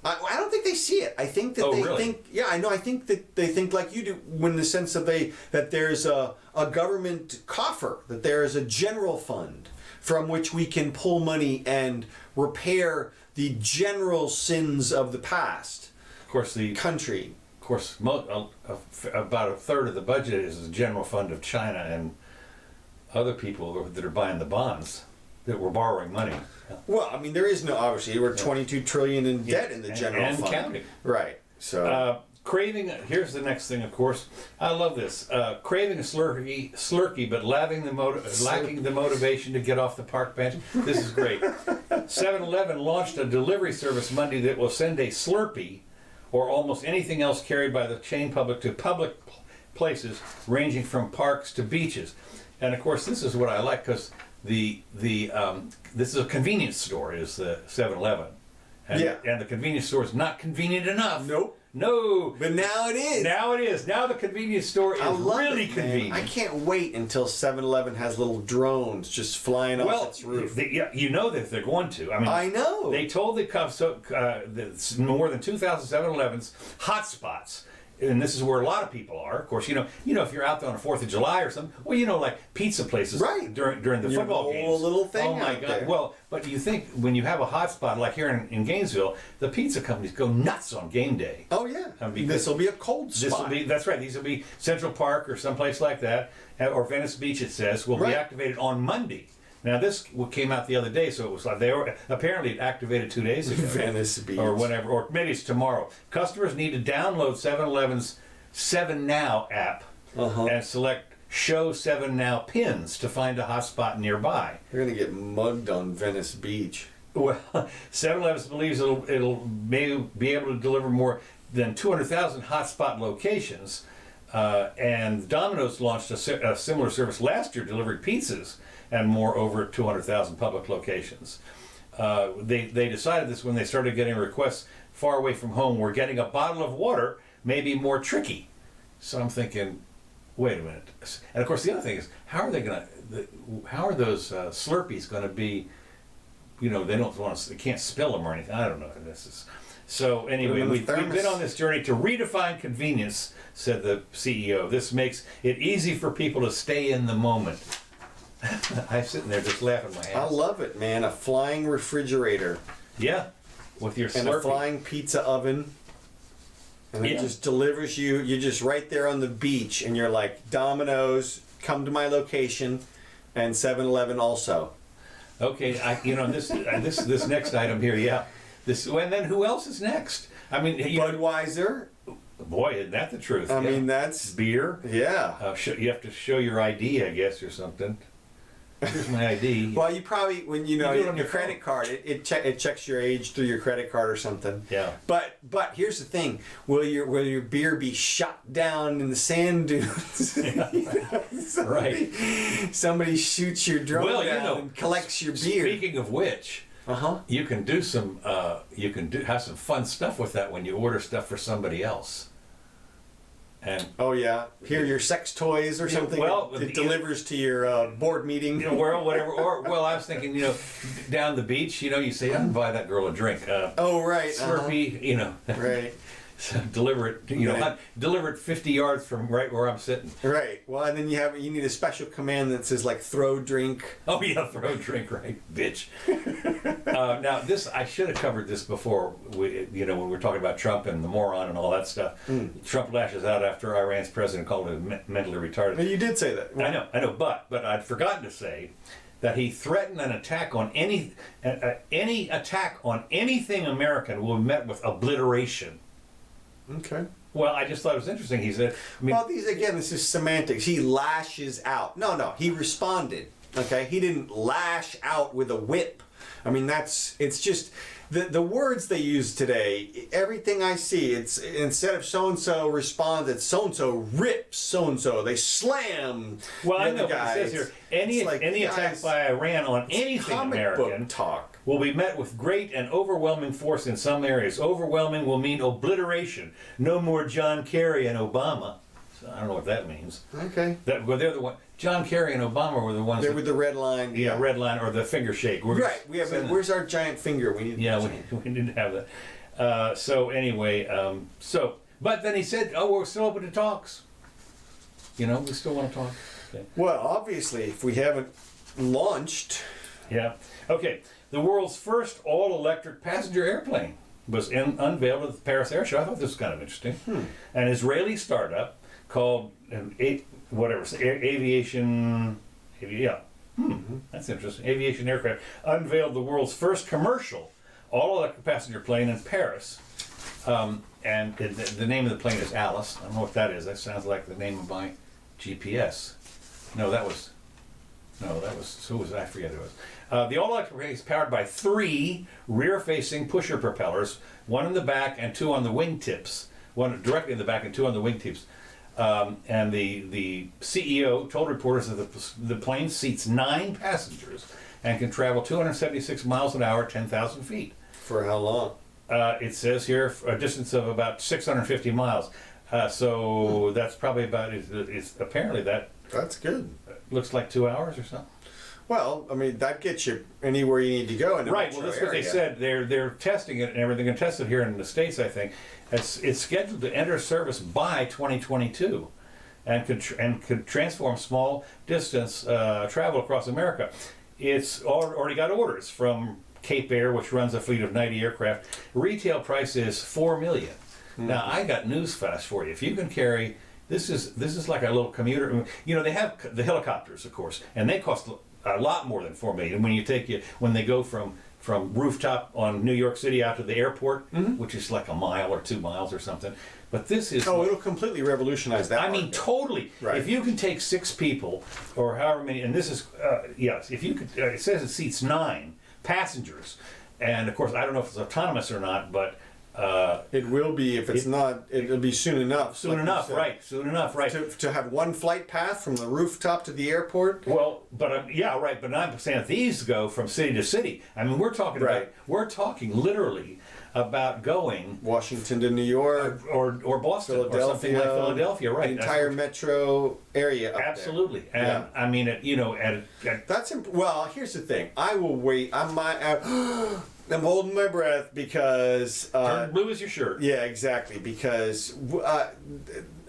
I don't think they see it. I think that think. Yeah, I know. I think that they think like you do, when the sense of that there's a government coffer, that there is a general fund from which we can pull money and repair the general sins of the past. Of course, the country. Of course, about a third of the budget is the general fund of China and other people that are buying the bonds that were borrowing money. Well, I mean, there is no, obviously, we're 22 trillion in debt in the general fund. And counting. Right. So. Craving, here's the next thing, of course. I love this. Craving a slurpee, but lacking the motivation to get off the park bench. This is great. 7-Eleven launched a delivery service Monday that will send a Slurpee or almost anything else carried by the chain public to public places ranging from parks to beaches. And of course, this is what I like, because this is a convenience store, is the 7-Eleven. And the convenience store is not convenient enough. Nope. No. But now it is. Now it is. Now the convenience store is really convenient. I can't wait until 7-Eleven has little drones just flying off its roof. You know that they're going to. I mean, I know. They told the more than 2,000 7-Elevens hotspots. And this is where a lot of people are. Of course, if you're out there on the 4th of July or something, well, like pizza places during the football games. A little thing. Oh my God! There. Well, but you think when you have a hotspot like here in Gainesville, the pizza companies go nuts on game day. Oh yeah. This will be a cold spot. That's right. These will be Central Park or someplace like that, or Venice Beach. It says will be activated on Monday. Now this came out the other day, so it was like they were apparently activated 2 days ago. Venice Beach. Or whatever, or maybe it's tomorrow. Customers need to download 7-Eleven's 7 Now app and select Show 7 Now pins to find a hotspot nearby. You're gonna get mugged on Venice Beach. Well, 7-Eleven believes it'll may be able to deliver more than 200,000 hotspot locations. And Domino's launched a similar service last year, delivering pizzas and more over 200,000 public locations. They decided this when they started getting requests far away from home where getting a bottle of water may be more tricky. So I'm thinking, wait a minute. And of course, the other thing is, how are those Slurpees going to be? They can't spill them or anything. I don't know. So anyway, we've been on this journey to redefine convenience, said the CEO. This makes it easy for people to stay in the moment. I'm sitting there just laughing my ass. I love it, man. A flying refrigerator. Yeah, with your Slurpee. And a flying pizza oven. And it just delivers you. You're just right there on the beach, and you're like, Domino's, come to my location, and 7-Eleven also. Okay, this next item here, yeah. And then who else is next? I mean, Budweiser. Boy, isn't that the truth? I mean, that's beer. Yeah. You have to show your ID, I guess, or something. Here's my ID. Well, you probably when you do it on your credit phone. card, it checks your age through your credit card or something. Yeah. But here's the thing: will your beer be shot down in the sand dunes? Somebody shoots your drone down and collects your beer. Speaking of which. You can do some. Have some fun stuff with that when you order stuff for somebody else. And here are your sex toys or something. Well, it delivers to your board meeting. Whatever. I was thinking, down the beach, you say, I'm gonna buy that girl a drink. Right. Slurpee, Right. So deliver it, deliver it 50 yards from right where I'm sitting. Right. Well, and then you need a special command that says like throw drink. Oh yeah, throw drink, right, bitch. Now this, I should have covered this before. When we're talking about Trump and the moron and all that stuff. Trump lashes out after Iran's president called him mentally retarded. You did say that. I know, but I'd forgotten to say that he threatened an attack on any attack on anything American will be met with obliteration. Okay. Well, I just thought it was interesting. He said, this is semantics. He lashes out. No, he responded. Okay, he didn't lash out with a whip. I mean, it's just the words they use today. Everything I see, it's instead of so and so responds, it's so and so rips so and so. They slam. Well, I the know other guy. it says here any attack by Iran on anything American talk will be met with great and overwhelming force in some areas. Overwhelming will mean obliteration. No more John Kerry and Obama. So I don't know what that means. Okay. They're the one. John Kerry and Obama were the ones. They're with the red line. Yeah, red line or the finger shake. Right. We have. Where's our giant finger? We need. Yeah, we didn't have that. So anyway, but then he said, "Oh, we're still open to talks. We still want to talk." Okay. Well, obviously, if we haven't launched. Yeah. Okay. The world's first all-electric passenger airplane was unveiled at the Paris Air Show. I thought this was kind of interesting. An Israeli startup called Aviation. That's interesting. Aviation Aircraft unveiled the world's first commercial all-electric passenger plane in Paris. And the name of the plane is Alice. I don't know what that is. That sounds like the name of my GPS. Who was I forget who it was. The all-electric plane is powered by 3 rear-facing pusher propellers, 1 in the back and 2 on the wingtips. 1 directly in the back and 2 on the wingtips. And the CEO told reporters that the plane seats 9 passengers and can travel 276 miles an hour, 10,000 feet. For how long? It says here a distance of about 650 miles. So that's probably about. It's apparently that. That's good. Looks like 2 hours or something. Well, I mean that gets you anywhere you need to go in the right. Well, that's what they said. They're testing it and everything, and tested here in the States, I think. It's scheduled to enter service by 2022, and could transform small distance travel across America. It's already got orders from Cape Air, which runs a fleet of 90 aircraft. Retail price is $4 million. Now I got news flash for you. If you can carry, this is like a little commuter. They have the helicopters, of course, and they cost a lot more than $4 million. When they go from rooftop on New York City out to the airport, which is like a mile or 2 miles or something. But this is it'll completely revolutionize that. I mean, totally. Right. If you can take 6 people or however many, and this is yes, if you could, it says it seats 9 passengers, and of course I don't know if it's autonomous or not, but it will be. If it's not, it'll be soon enough. Soon enough, right? To have one flight path from the rooftop to the airport. Well, but yeah, right. But I'm saying that these go from city to city. I mean, we're talking literally about going Washington to New York or Boston Philadelphia, or something like Philadelphia, right? The entire metro area. Absolutely, there. and yeah. I mean, well. Here's the thing. I will wait. I'm holding my breath because turn blue as your shirt. Yeah, exactly. Because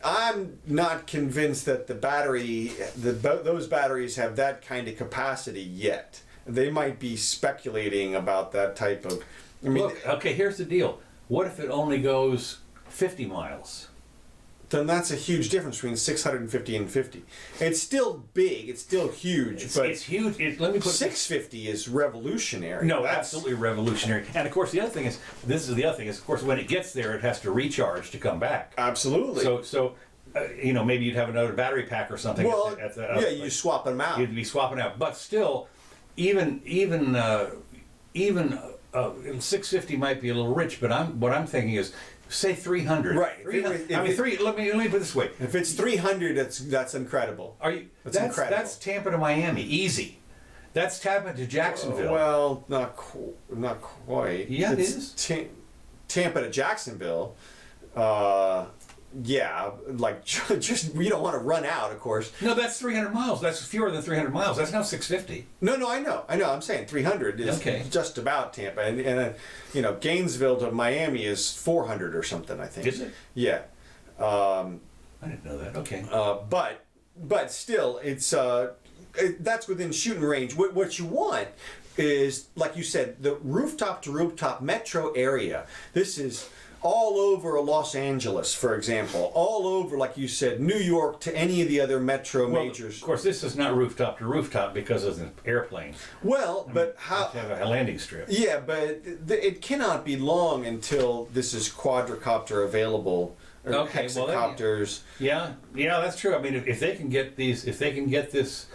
I'm not convinced that those batteries have that kind of capacity yet. They might be speculating about that type of. Look, okay, here's the deal. What if it only goes 50 miles? Then that's a huge difference between 650 and 50. It's still big. It's still huge. It's huge. Let me put 650 is revolutionary. No, absolutely revolutionary. And of course, the other thing is, of course, when it gets there, it has to recharge to come back. Absolutely. So maybe you'd have another battery pack or something. Well, you swap them out. You'd be swapping out. But still, even 650 might be a little rich. But what I'm thinking is, say 300. Right. 300. Let me put it this way. If it's 300, that's incredible. That's incredible. That's Tampa to Miami, easy. That's Tampa to Jacksonville. Well, not quite. Yeah, it is. Tampa to Jacksonville. yeah, like just we don't want to run out, of course. No, that's 300 miles. That's fewer than 300 miles. That's now 650. No, I know. I'm saying 300 is Okay. just about Tampa, and you know, Gainesville to Miami is 400 or something, I think. Is it? Yeah. I didn't know that. Okay. But still, it's that's within shooting range. What you want is, like you said, the rooftop to rooftop metro area. This is all over Los Angeles, for example, all over, like you said, New York to any of the other metro majors. Of course, this is not rooftop to rooftop because of the airplane. Well, but how? You have a landing strip. Yeah, but it cannot be long until this is quadricopter available. Or Okay, well, hexacopters. Yeah, that's true. I mean, if they can get these, if they can get this,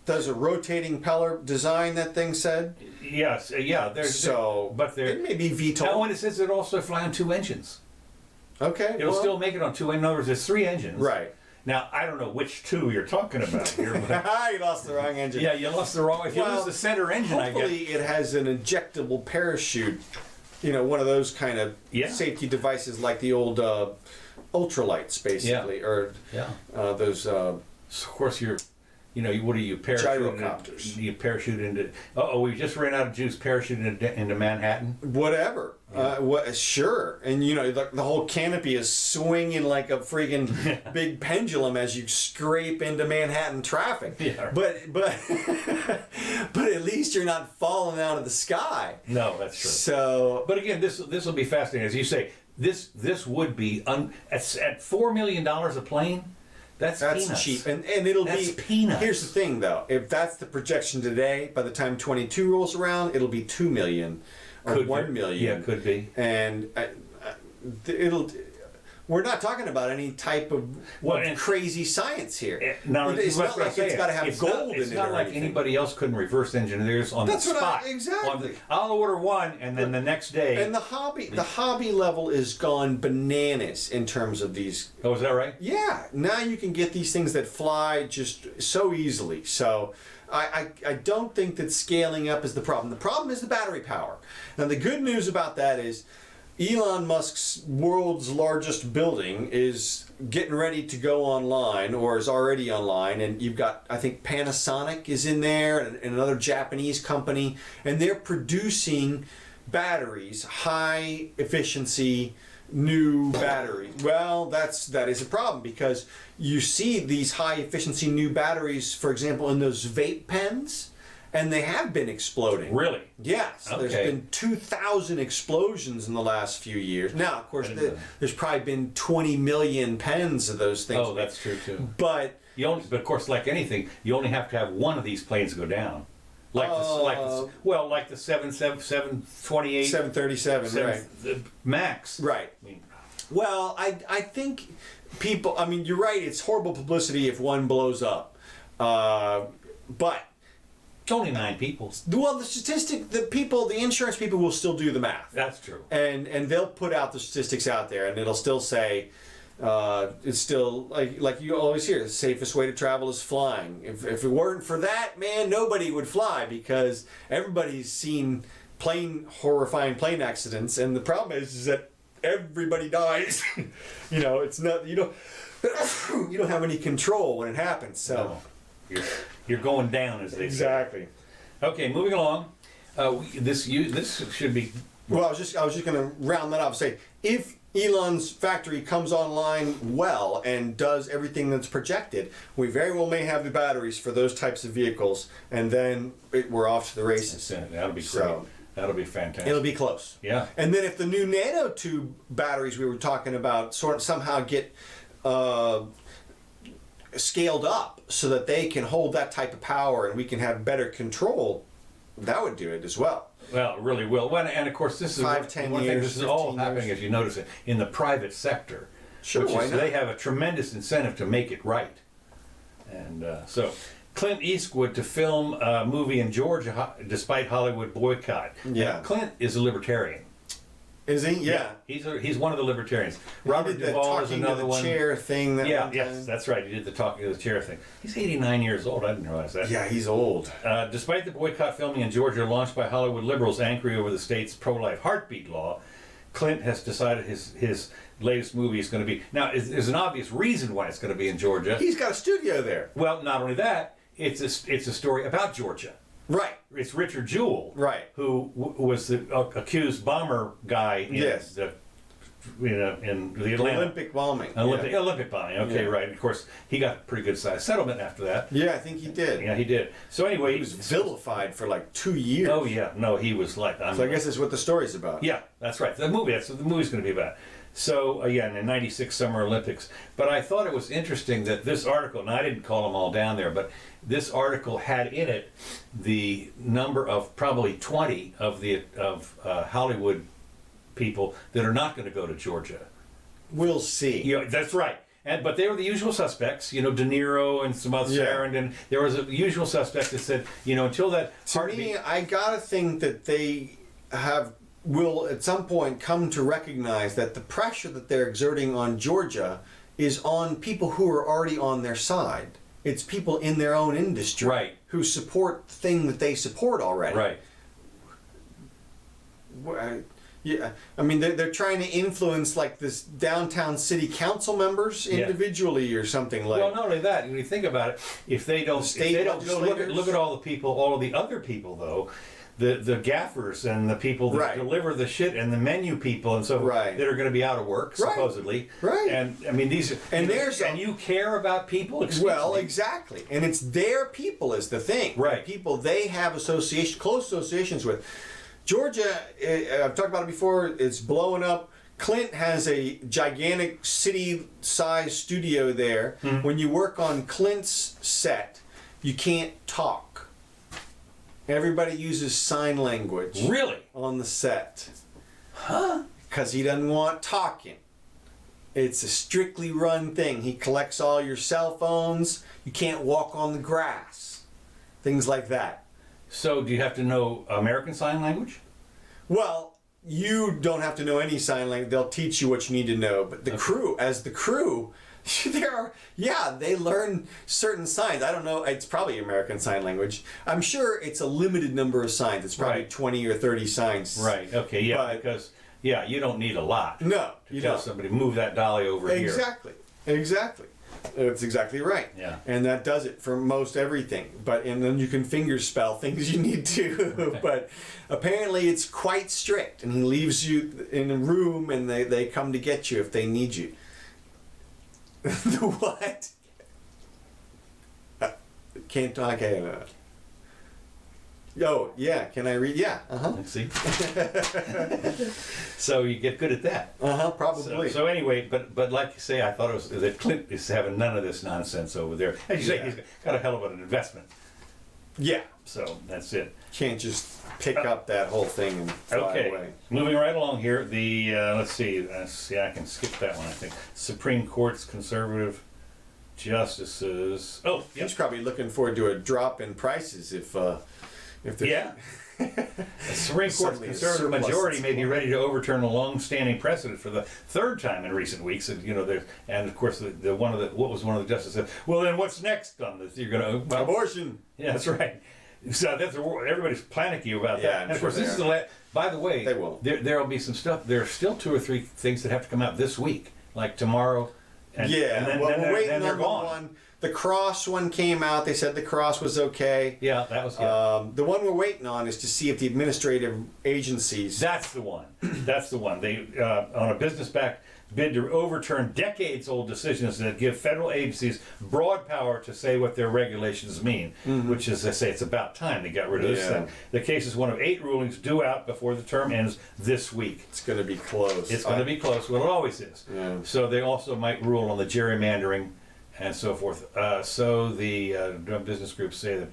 Does a rotating peller design, that thing said? yes, yeah. But they're. It may be VTOL. Now, when it says it also fly on 2 engines, Okay. it'll still make it on 2. In other words, there's 3 engines. Right. Now, I don't know which 2 you're talking about here, but You lost the wrong engine. yeah, you lost the wrong. If you lose the center engine, I hopefully guess. it has an ejectable parachute. You know, one of those kind of Yeah. safety devices like the old ultralights, basically, or Yeah. those. Of course, what do you parachute? Gyrocopters. You parachute into. We just ran out of juice. Parachute into Manhattan. Whatever. Sure. And you know, the whole canopy is swinging like a friggin' big pendulum as you scrape into Manhattan traffic. Yeah. But but at least you're not falling out of the sky. No, that's true. So But again, this will be fascinating, as you say. This would be at $4 million a plane. That's peanuts. cheap, and it'll That's be peanuts. Here's the thing, though: if that's the projection today, by the time 22 rolls around, it'll be 2 million or Could be. 1 million. Yeah, could be. And it'll. We're not talking about any type of crazy science here. Now, It's not like it's got to have gold in it. It's not or like anything. anybody else couldn't reverse engineers on That's the what spot. exactly. I'll order one, and then the next day. And the hobby level is gone bananas in terms of these. Oh, is that right? Yeah, now you can get these things that fly just so easily. So I don't think that scaling up is the problem. The problem is the battery power. Now the good news about that is Elon Musk's world's largest building is getting ready to go online, or is already online, and you've got, I think Panasonic is in there, and another Japanese company, and they're producing batteries, high efficiency new batteries. Well, that is a problem, because you see these high efficiency new batteries, for example, in those vape pens, and they have been exploding. Really? Yes. Okay. There's been 2,000 explosions in the last few years. Now, of course, there's probably been 20 million pens of those things. Oh, that's true too. But But of course, like anything, you only have to have one of these planes go down. Like the 728, 737, right? the Max. Right. I mean, Well, I think people, I mean, you're right, it's horrible publicity if one blows up. But it's only 9 people. well, the insurance people will still do the math. That's true. And they'll put out the statistics out there, and it'll still say it's still like you always hear, the safest way to travel is flying. If it weren't for that, man, nobody would fly, because everybody's seen horrifying plane accidents, and the problem is that everybody dies. It's not you don't have any control when it happens. So you're going down, as they exactly. say. Okay, moving along. This should be. Well, I was just going to round that off and say, if Elon's factory comes online well and does everything that's projected, we very well may have the batteries for those types of vehicles, and then we're off to the races. That'll be great. So, that'll be fantastic. it'll be close. Yeah. And then if the new nanotube batteries we were talking about somehow get scaled up so that they can hold that type of power and we can have better control, that would do it as well. Well, it really will. Well, and of course, this is 5-10 one thing. years, This is all 15 happening, years. as you notice it, in the private sector. Sure, why not? They have a tremendous incentive to make it right. And so, Clint Eastwood to film a movie in Georgia despite Hollywood boycott. Yeah. Now, Clint is a libertarian. Is he? Yeah. He's one of the libertarians. Robert Robert Duvall is talking another to the one. chair thing. Yes, that's right. He did the talking to the chair thing. He's 89 years old. I didn't realize that. Yeah, he's old. Despite the boycott filming in Georgia launched by Hollywood liberals angry over the state's pro-life heartbeat law, Clint has decided his latest movie is going to be. Now, there's an obvious reason why it's going to be in Georgia. He's got a studio there. Well, not only that, it's a story about Georgia. Right. It's Richard Jewell, Right. who was the accused bomber guy in Yes. in the Atlanta Olympic bombing. Olympic bombing. Okay, Yeah. right. Of course, he got a pretty good sized settlement after that. Yeah, I think he did. Yeah, he did. So anyway, He was vilified for like 2 years. Oh yeah, no, he was like. So I guess that's what the story's about. Yeah, that's right. That's what the movie's going to be about. So again, in '96 Summer Olympics. But I thought it was interesting that this article, and I didn't call them all down there, but this article had in it the number of probably 20 of Hollywood people that are not going to go to Georgia. We'll see. That's right. But they were the usual suspects, De Niro and some other Sharon, and there was a usual suspect that said, until that To me, I gotta think that they will at some point come to recognize that the pressure that they're exerting on Georgia is on people who are already on their side. It's people in their own industry, Right. who support the thing that they support already. Right. Yeah, I mean they're trying to influence like this downtown city council members individually or something like. Well, not only that, when you think about it, if they don't go look at all the people, all of the other people though, the gaffers and the people that deliver the shit and the menu people and so that are going to be out of work supposedly. Right. And I mean these and you care about people. Well, exactly, and it's their people is the thing. Right. The people they have close associations with. Georgia, I've talked about it before, it's blowing up. Clint has a gigantic city-sized studio there. Mm-hmm. When you work on Clint's set, you can't talk. Everybody uses sign language. Really? On the set. Huh? Because he doesn't want talking. It's a strictly run thing. He collects all your cell phones. You can't walk on the grass. Things like that. So, do you have to know American Sign Language? Well, you don't have to know any sign language. They'll teach you what you need to know. But the crew, they learn certain signs. I don't know. It's probably American Sign Language. I'm sure it's a limited number of signs. It's probably 20 or 30 signs. Right. Okay. Yeah. Because you don't need a lot. No, you don't. Somebody move that dolly over here. Exactly. That's exactly right. Yeah. And that does it for most everything. And then you can finger spell things you need to. But apparently it's quite strict. And he leaves you in a room and they come to get you if they need you. The what? Can't talk. Oh, yeah. Can I read? Yeah. Let's see. So you get good at that. Probably. So anyway, but like you say, I thought it was that Clint is having none of this nonsense over there. As you say, he's got a hell of an investment. Yeah. So that's it. Can't just pick up that whole thing and fly away. Moving right along here, the let's see, I can skip that one. I think Supreme Court's conservative justices. Oh, he's probably looking forward to a drop in prices if there's the Supreme Court's conservative majority may be ready to overturn a long-standing precedent for the third time in recent weeks. And and of course, one of the justices said, "Well, then what's next on this? You're going to abortion." Yeah, that's right. So everybody's panicking about that. Yeah, and of course, this is the last. By the way, they won't. There'll be some stuff. There are still 2 or 3 things that have to come out this week, like tomorrow. And then we're waiting on they're gone. the one. The cross one came out. They said the cross was okay. Yeah, that was good. The one we're waiting on is to see if the administrative agencies. That's the one. That's the one. They on a business-backed bid to overturn decades-old decisions that give federal agencies broad power to say what their regulations mean. Which is, they say, it's about time they got rid of this thing. The case is one of 8 rulings due out before the term ends this week. It's going to be close. It's going to be close. Well, it always is. Yeah. So they also might rule on the gerrymandering and so forth. So the business groups say that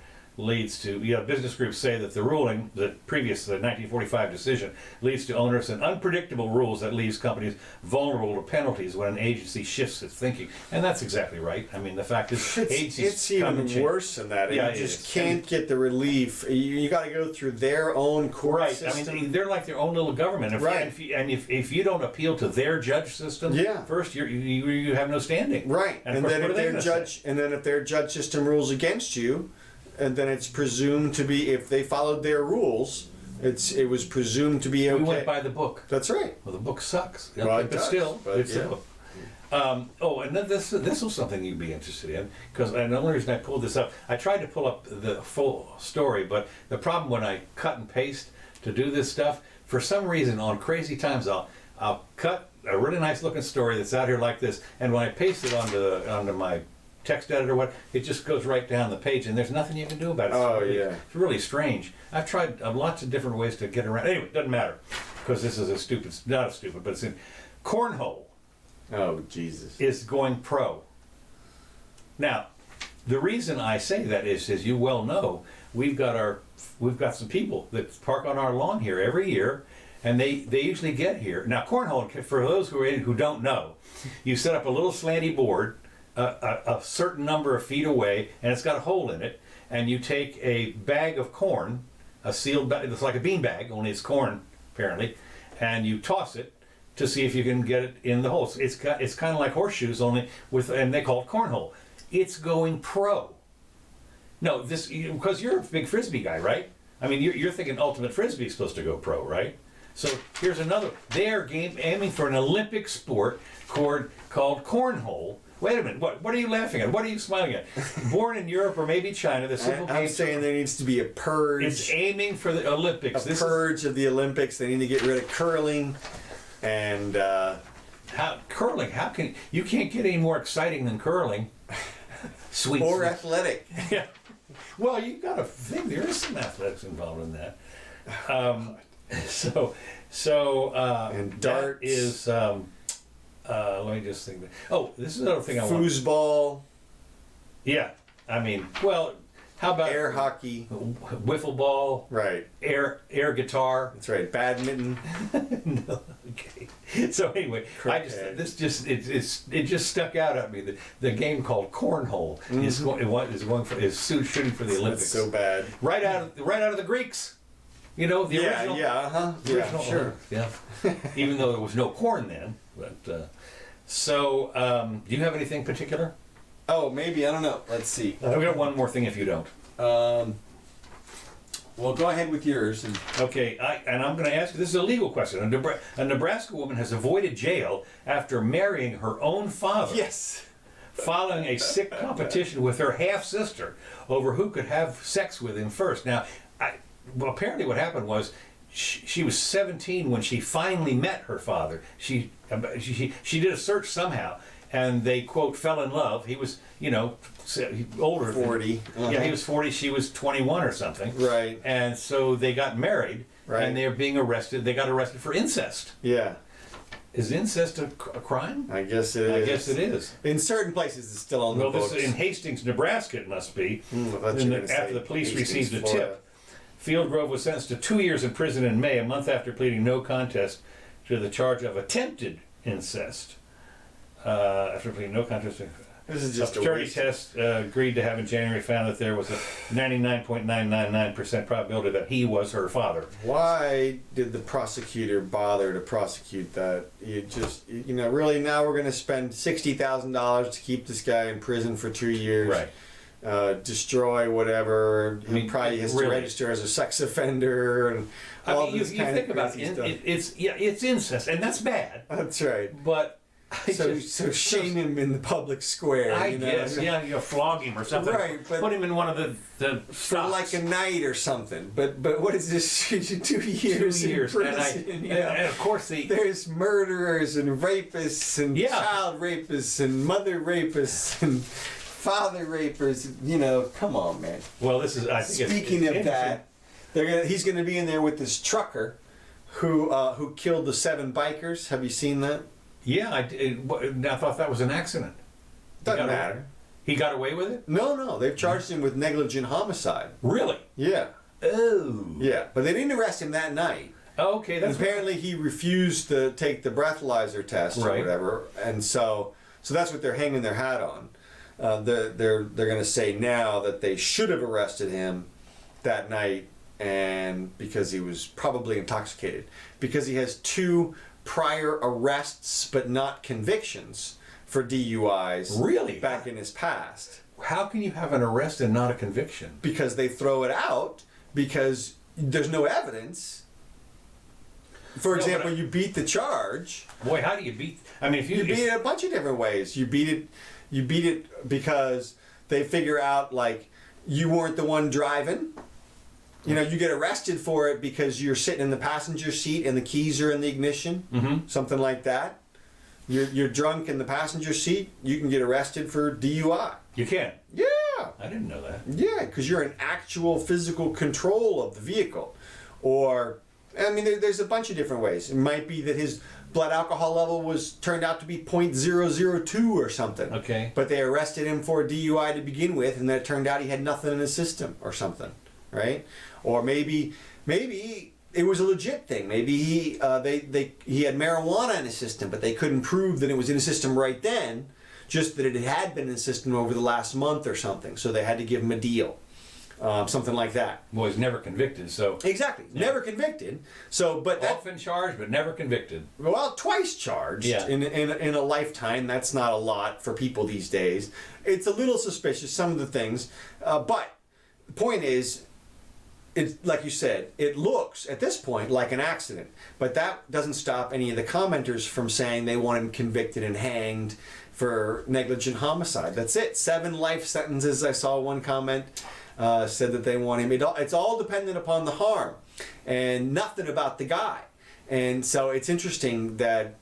business groups say that the ruling, the 1945 decision, leads to onerous and unpredictable rules that leaves companies vulnerable to penalties when an agency shifts its thinking. And that's exactly right. I mean, the fact is, it's even worse than that. You just can't get the relief. You got to go through their own court system. I mean, they're like their own little government. If you don't appeal to their judge system first, you have no standing. Right. And then if their judge system rules against you, and then it's presumed to be, if they followed their rules, It was presumed to be okay. We went by the book. That's right. Well, the book sucks. Well, Okay, it but does, still, but it's yeah. still. And then this was something you'd be interested in, because the only reason I pulled this up, I tried to pull up the full story, but the problem when I cut and paste to do this stuff, for some reason on crazy times I'll cut a really nice looking story that's out here like this, and when I paste it onto my text editor, it just goes right down the page, and there's nothing you can do about it. Oh, It's yeah. it's really strange. I've tried lots of different ways to get around. Anyway, it doesn't matter, because this is not a stupid, but it's in Cornhole Oh, Jesus. is going pro. Now, the reason I say that is, as you well know, we've got some people that park on our lawn here every year, and they usually get here. Now, cornhole, for those who don't know, you set up a little slanty board a certain number of feet away, and it's got a hole in it, and you take a bag of corn, a sealed bag, it's like a bean bag, only it's corn apparently, and you toss it to see if you can get it in the hole. So it's kind of like horseshoes, only and they call it cornhole. It's going pro. No, because you're a big frisbee guy, right? I mean, you're thinking ultimate frisbee is supposed to go pro, right? So here's another. They are aiming for an Olympic sport called cornhole. Wait a minute. What are you laughing at? What are you smiling at? Born in Europe or maybe China, the simple I'm games. saying there needs to be a purge. It's aiming for the Olympics. A purge of the Olympics. They need to get rid of curling, and curling? How can you can't get any more exciting than curling? Sweet. or sweet. athletic. Yeah. Well, you got to think there is some athletics involved in that. And darts. That is. Let me just think. Oh, this is another thing I want. Foosball, Yeah, I mean, well, how about air hockey. wiffle ball, Right. air guitar? That's right. Badminton. No, okay. So anyway, Cricket. it just stuck out at me. The game called Cornhole is shooting for the Olympics. That's so bad. Right out of the Greeks. You know, the original. Yeah, Original sure. Olympics, yeah. Even though there was no corn then, but do you have anything particular? Oh, maybe, I don't know. Let's see. I've got one more thing if you don't. Well, go ahead with yours. Okay, I'm going to ask you, this is a legal question. A Nebraska woman has avoided jail after marrying her own father. Yes. Following a sick competition with her half-sister over who could have sex with him first. Now, apparently what happened was she was 17 when she finally met her father. She did a search somehow, and they, quote, fell in love. He was, older. 40. Yeah, he was 40, she was 21 or something. Right. And so they got married, Right. and they're being arrested. They got arrested for incest. Yeah. Is incest a crime? I guess it is. I guess it is. In certain places, it's still on the Well, books. this in Hastings, Nebraska, it must be. I thought you were gonna After say the police Hastings, received a Florida. tip, Fieldgrove was sentenced to 2 years in prison in May, a month after pleading no contest to the charge of attempted incest. After pleading no contest, This is just a a paternity waste. test agreed to have in January found that there was a 99.999% probability that he was her father. Why did the prosecutor bother to prosecute that? Really now we're going to spend $60,000 to keep this guy in prison for 2 years. Right. Destroy whatever. I mean, He probably has really. to register as a sex offender and all I mean, you this kind think of about crazy it, stuff. it's incest, and that's bad. That's right. But So shame him in the public square. I guess, yeah, flog him or something. Right, but- put him in one of the For stocks. like a night or something. But what is this? 2 years. 2 years, in and, prison, you know? and of course There's murderers and rapists and Yeah. child rapists and mother rapists and father rapists. Come on, man. well, this is I think Speaking it's of that, he's going to be in there with this trucker who killed the 7 bikers. Have you seen that? Yeah, I thought that was an accident. Doesn't got matter. He got away with it? No, they've charged him with negligent homicide. Really? Yeah, Oh. yeah, but they didn't arrest him that night. Okay, And that's apparently he refused to take the breathalyzer test or Right. whatever, and so that's what they're hanging their hat on. They're going to say now that they should have arrested him that night, and because he was probably intoxicated, because he has 2 prior arrests but not convictions for DUIs. Really? Back in his past. How can you have an arrest and not a conviction? Because they throw it out because there's no evidence. For example, you beat the charge. Boy, how do you beat? I mean, if You beat it a bunch of different ways. You beat it because they figure out like you weren't the one driving. You know, you get arrested for it because you're sitting in the passenger seat and the keys are in the ignition, something like that. You're drunk in the passenger seat. You can get arrested for DUI. You can. Yeah. I didn't know that. Yeah, because you're in actual physical control of the vehicle, or I mean, there's a bunch of different ways. It might be that his blood alcohol level turned out to be 0.002 or something. Okay. But they arrested him for a DUI to begin with, and then it turned out he had nothing in his system or something, right? Or maybe it was a legit thing. Maybe he had marijuana in his system, but they couldn't prove that it was in his system right then, just that it had been in his system over the last month or something. So they had to give him a deal. Something like that. Well, he's never convicted, so... Exactly. Yeah. Never convicted. So, but that... Often charged, but never convicted. Well, twice charged in a lifetime. That's not a lot for people these days. It's a little suspicious, some of the things. But the point is, it's like you said, it looks, at this point, like an accident. But that doesn't stop any of the commenters from saying they want him convicted and hanged for negligent homicide. That's it. 7 life sentences. I saw one comment... said that they want him. It's all dependent upon the harm and nothing about the guy. And so it's interesting that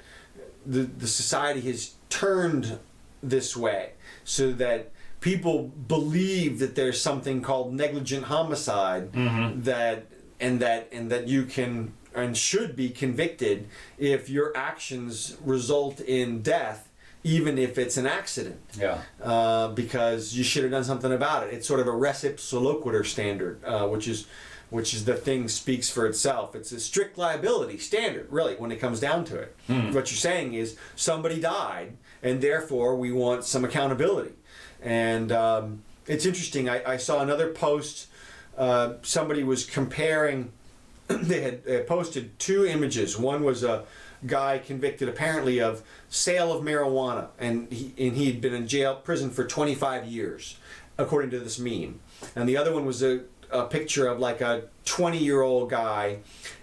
the society has turned this way so that people believe that there's something called negligent homicide that you can and should be convicted if your actions result in death, even if it's an accident. Yeah. Because you should have done something about it. It's sort of a recipes loquitur standard, which is the thing speaks for itself. It's a strict liability standard, really, when it comes down to it. What you're saying is somebody died, and therefore we want some accountability. And it's interesting. I saw another post. Somebody was comparing. They had posted 2 images. One was a guy convicted apparently of sale of marijuana, and he had been in prison for 25 years, according to this meme. And the other one was a picture of like a 20-year-old guy,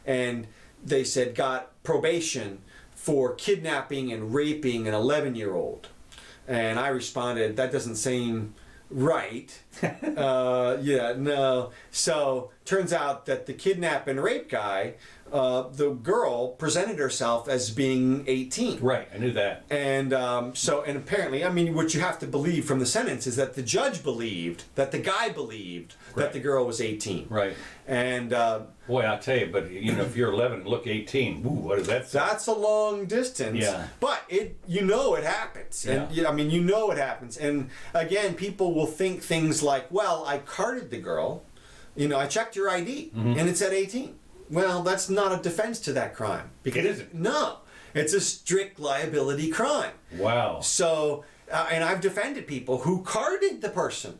and they said got probation for kidnapping and raping an 11-year-old. And I responded, that doesn't seem right. No. So turns out that the kidnap and rape guy, the girl presented herself as being 18. Right, I knew that. And and apparently, I mean, what you have to believe from the sentence is that the judge believed, that the guy believed that the girl was 18. Right. And boy, I'll tell you, but you know, if you're 11 and look 18, ooh, what does that say? that's a long distance. Yeah. But it happens. Yeah. And I mean, it happens. And again, people will think things like, well, I carded the girl, I checked your ID and it said 18. Well, that's not a defense to that crime. Because it isn't. No. It's a strict liability crime. Wow. So, and I've defended people who carded the person,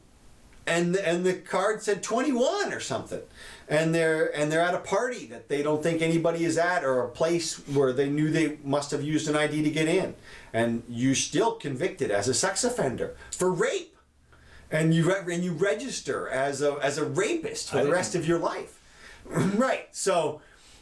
and the card said 21 or something, and they're at a party that they don't think anybody is at, or a place where they knew they must have used an ID to get in, and you're still convicted as a sex offender for rape, and you register as a rapist for the rest of your life. Right. So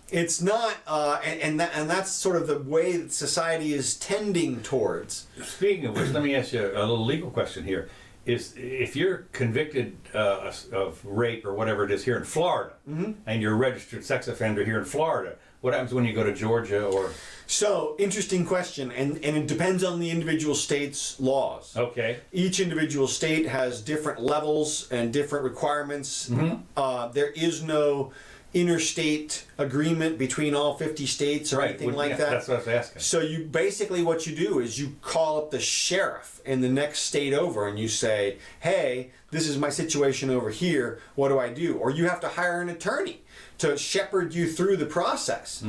it's not, and that's sort of the way that society is tending towards. Speaking of which, let me ask you a little legal question here. If you're convicted of rape or whatever it is here in Florida, and you're a registered sex offender here in Florida, what happens when you go to Georgia or... So, interesting question, and it depends on the individual state's laws. Okay. Each individual state has different levels and different requirements. There is no interstate agreement between all 50 states or anything like that. That's what I was asking. So what you do is you call up the sheriff in the next state over and you say, hey, this is my situation over here, what do I do? Or you have to hire an attorney to shepherd you through the process.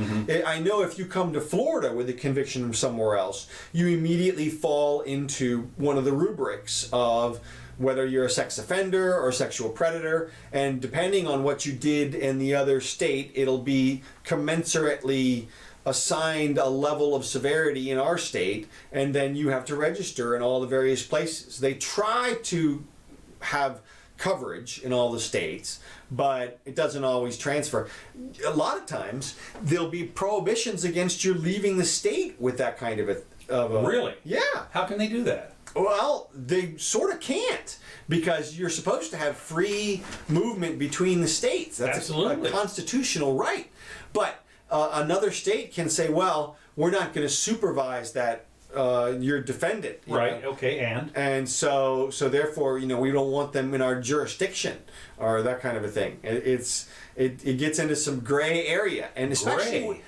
I know if you come to Florida with a conviction from somewhere else, you immediately fall into one of the rubrics of whether you're a sex offender or a sexual predator, and depending on what you did in the other state, it'll be commensurately assigned a level of severity in our state, and then you have to register in all the various places. They try to have coverage in all the states, but it doesn't always transfer. A lot of times there'll be prohibitions against you leaving the state with that kind of a Really? Yeah. How can they do that? Well, they sort of can't, because you're supposed to have free movement between the states. That's Absolutely. a constitutional right. But another state can say, well, we're not going to supervise that your defendant. Right. know? Okay. And so therefore, we don't want them in our jurisdiction or that kind of a thing. It gets into some gray area, and especially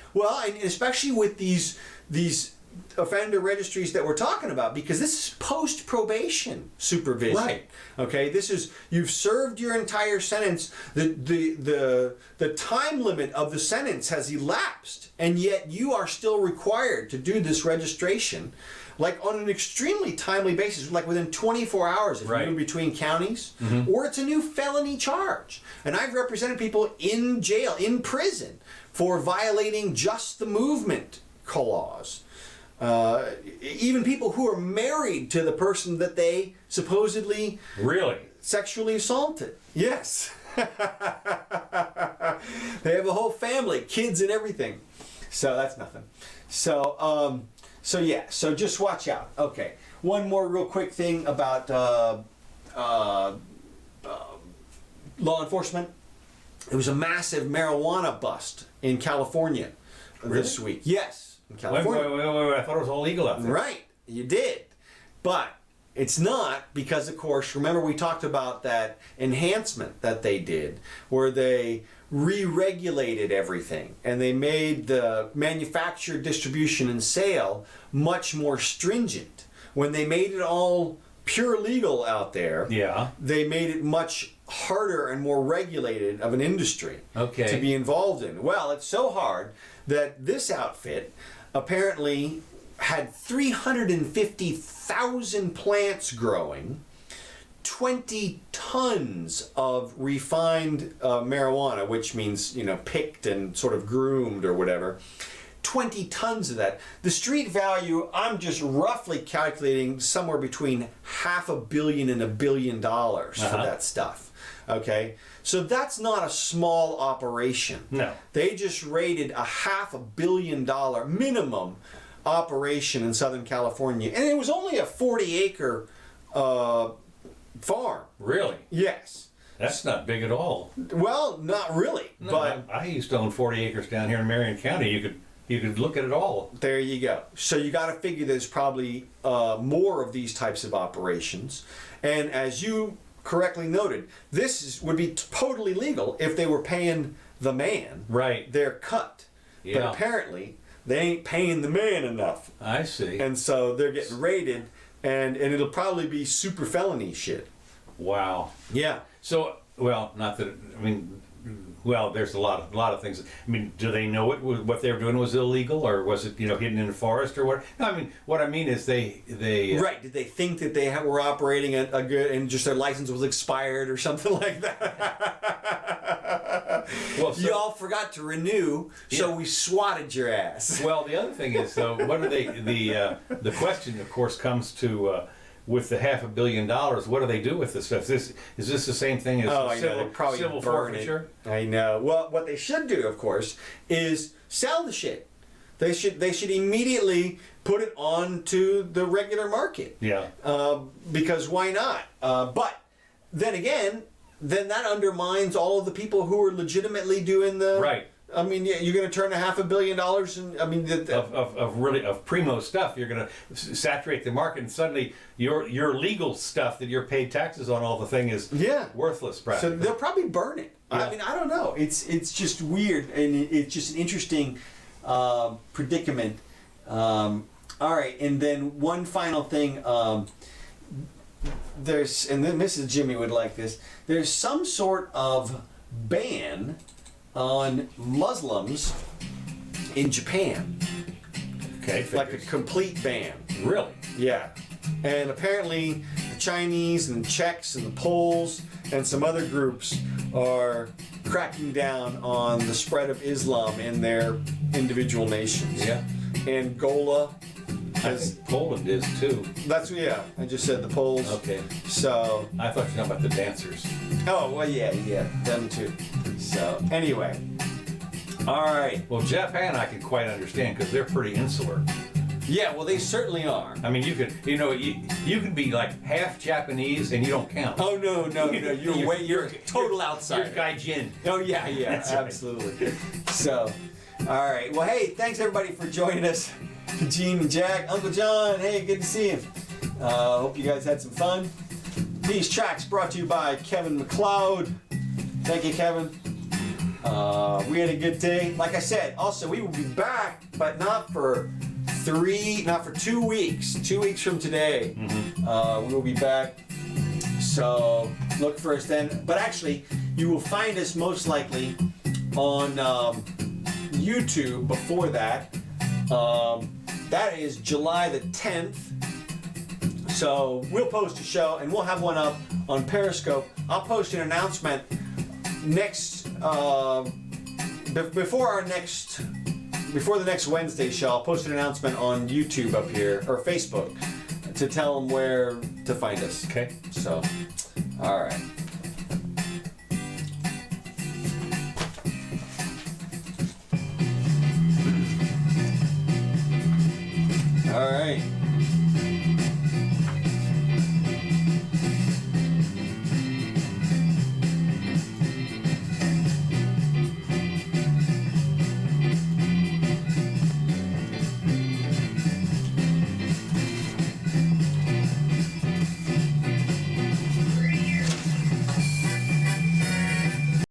especially with these offender registries that we're talking about, because this is post probation supervision. Right. Okay. This is, you've served your entire sentence. The time limit of the sentence has elapsed, and yet you are still required to do this registration, like on an extremely timely basis, like within 24 hours if Right. you're moving between counties, or it's a new felony charge. And I've represented people in jail, in prison, for violating just the movement clause. Even people who are married to the person that they supposedly Really? sexually assaulted. Yes. They have a whole family, kids and everything. So that's nothing. So just watch out. Okay. One more real quick thing about law enforcement. It was a massive marijuana bust in California this week. Yes. In California. Wait, I thought it was all legal out there. Right, you did. But it's not, because, of course, remember we talked about that enhancement that they did, where they re-regulated everything and they made the manufacture, distribution, and sale much more stringent. When they made it all pure legal out there, Yeah. they made it much harder and more regulated of an industry Okay. to be involved in. Well, it's so hard that this outfit apparently had 350,000 plants growing, 20 tons of refined marijuana, which means, picked and sort of groomed or whatever. 20 tons of that. The street value, I'm just roughly calculating somewhere between $500 million and $1 billion for that stuff. Okay? So that's not a small operation. No. They just raided a $500 million minimum operation in Southern California. And it was only a 40-acre farm. Really? Yes. That's not big at all. Well, not really. No, but I used to own 40 acres down here in Marion County. You could look at it all. there you go. So you got to figure there's probably more of these types of operations. And as you correctly noted, would be totally legal if they were paying the man Right. their cut. Yeah. But apparently they ain't paying the man enough. I see. And so they're getting raided, and it'll probably be super felony shit. Wow. Yeah. So, well, not that, there's a lot of things. Do they know what they were doing was illegal, or was it, hidden in the forest or what? No, what I mean is they Right. Did they think that they were operating a good, and just their license was expired or something like that? Well, so, Y'all forgot to renew, so Yeah. we swatted your ass. well, the other thing is, though, what are they? The question, of course, comes to with the $500 million. What do they do with this stuff? Is this the same thing as I know. They'll probably civil burn forfeiture? it. I know. Well, what they should do, of course, is sell the shit. They should immediately put it onto the regular market. Yeah. Because why not? But then again, that undermines all of the people who are legitimately doing the Right. You're going to turn $500 million, and of primo stuff. You're going to saturate the market, and suddenly your legal stuff that you're paid taxes on all the thing is worthless. Practically. So they'll probably burn it. Yeah. I don't know. It's just weird, and it's just an interesting predicament. All right, and then one final thing. There's, and then Mrs. Jimmy would like this. There's some sort of ban on Muslims in Japan. Okay. Like a complete ban. Really? Yeah. And apparently the Chinese and the Czechs and the Poles and some other groups are cracking down on the spread of Islam in their individual nations. Yeah. Angola, because think Poland is too. that's I just said the Poles. Okay. So I thought you were talking about the dancers. oh well, yeah, them too. So anyway, all right. Well, Japan I can quite understand because they're pretty insular. Yeah, well, they certainly are. I mean, you can be like half Japanese and you don't count. Oh no, you're a total outsider. You're gaijin. Oh yeah, That's right. absolutely. So, all right. Well, hey, thanks everybody for joining us. Gene and Jack, Uncle John. Hey, good to see you. Hope you guys had some fun. These tracks brought to you by Kevin McLeod. Thank you, Kevin. We had a good day. Like I said, also we will be back, but not for 2 weeks. 2 weeks from today, we will be back. So look for us then. But actually, you will find us most likely on YouTube before that. That is July the 10th. So we'll post a show and we'll have one up on Periscope. I'll post an announcement before the next Wednesday show. I'll post an announcement on YouTube up here or Facebook to tell them where to find us. Okay. So, all right. All right.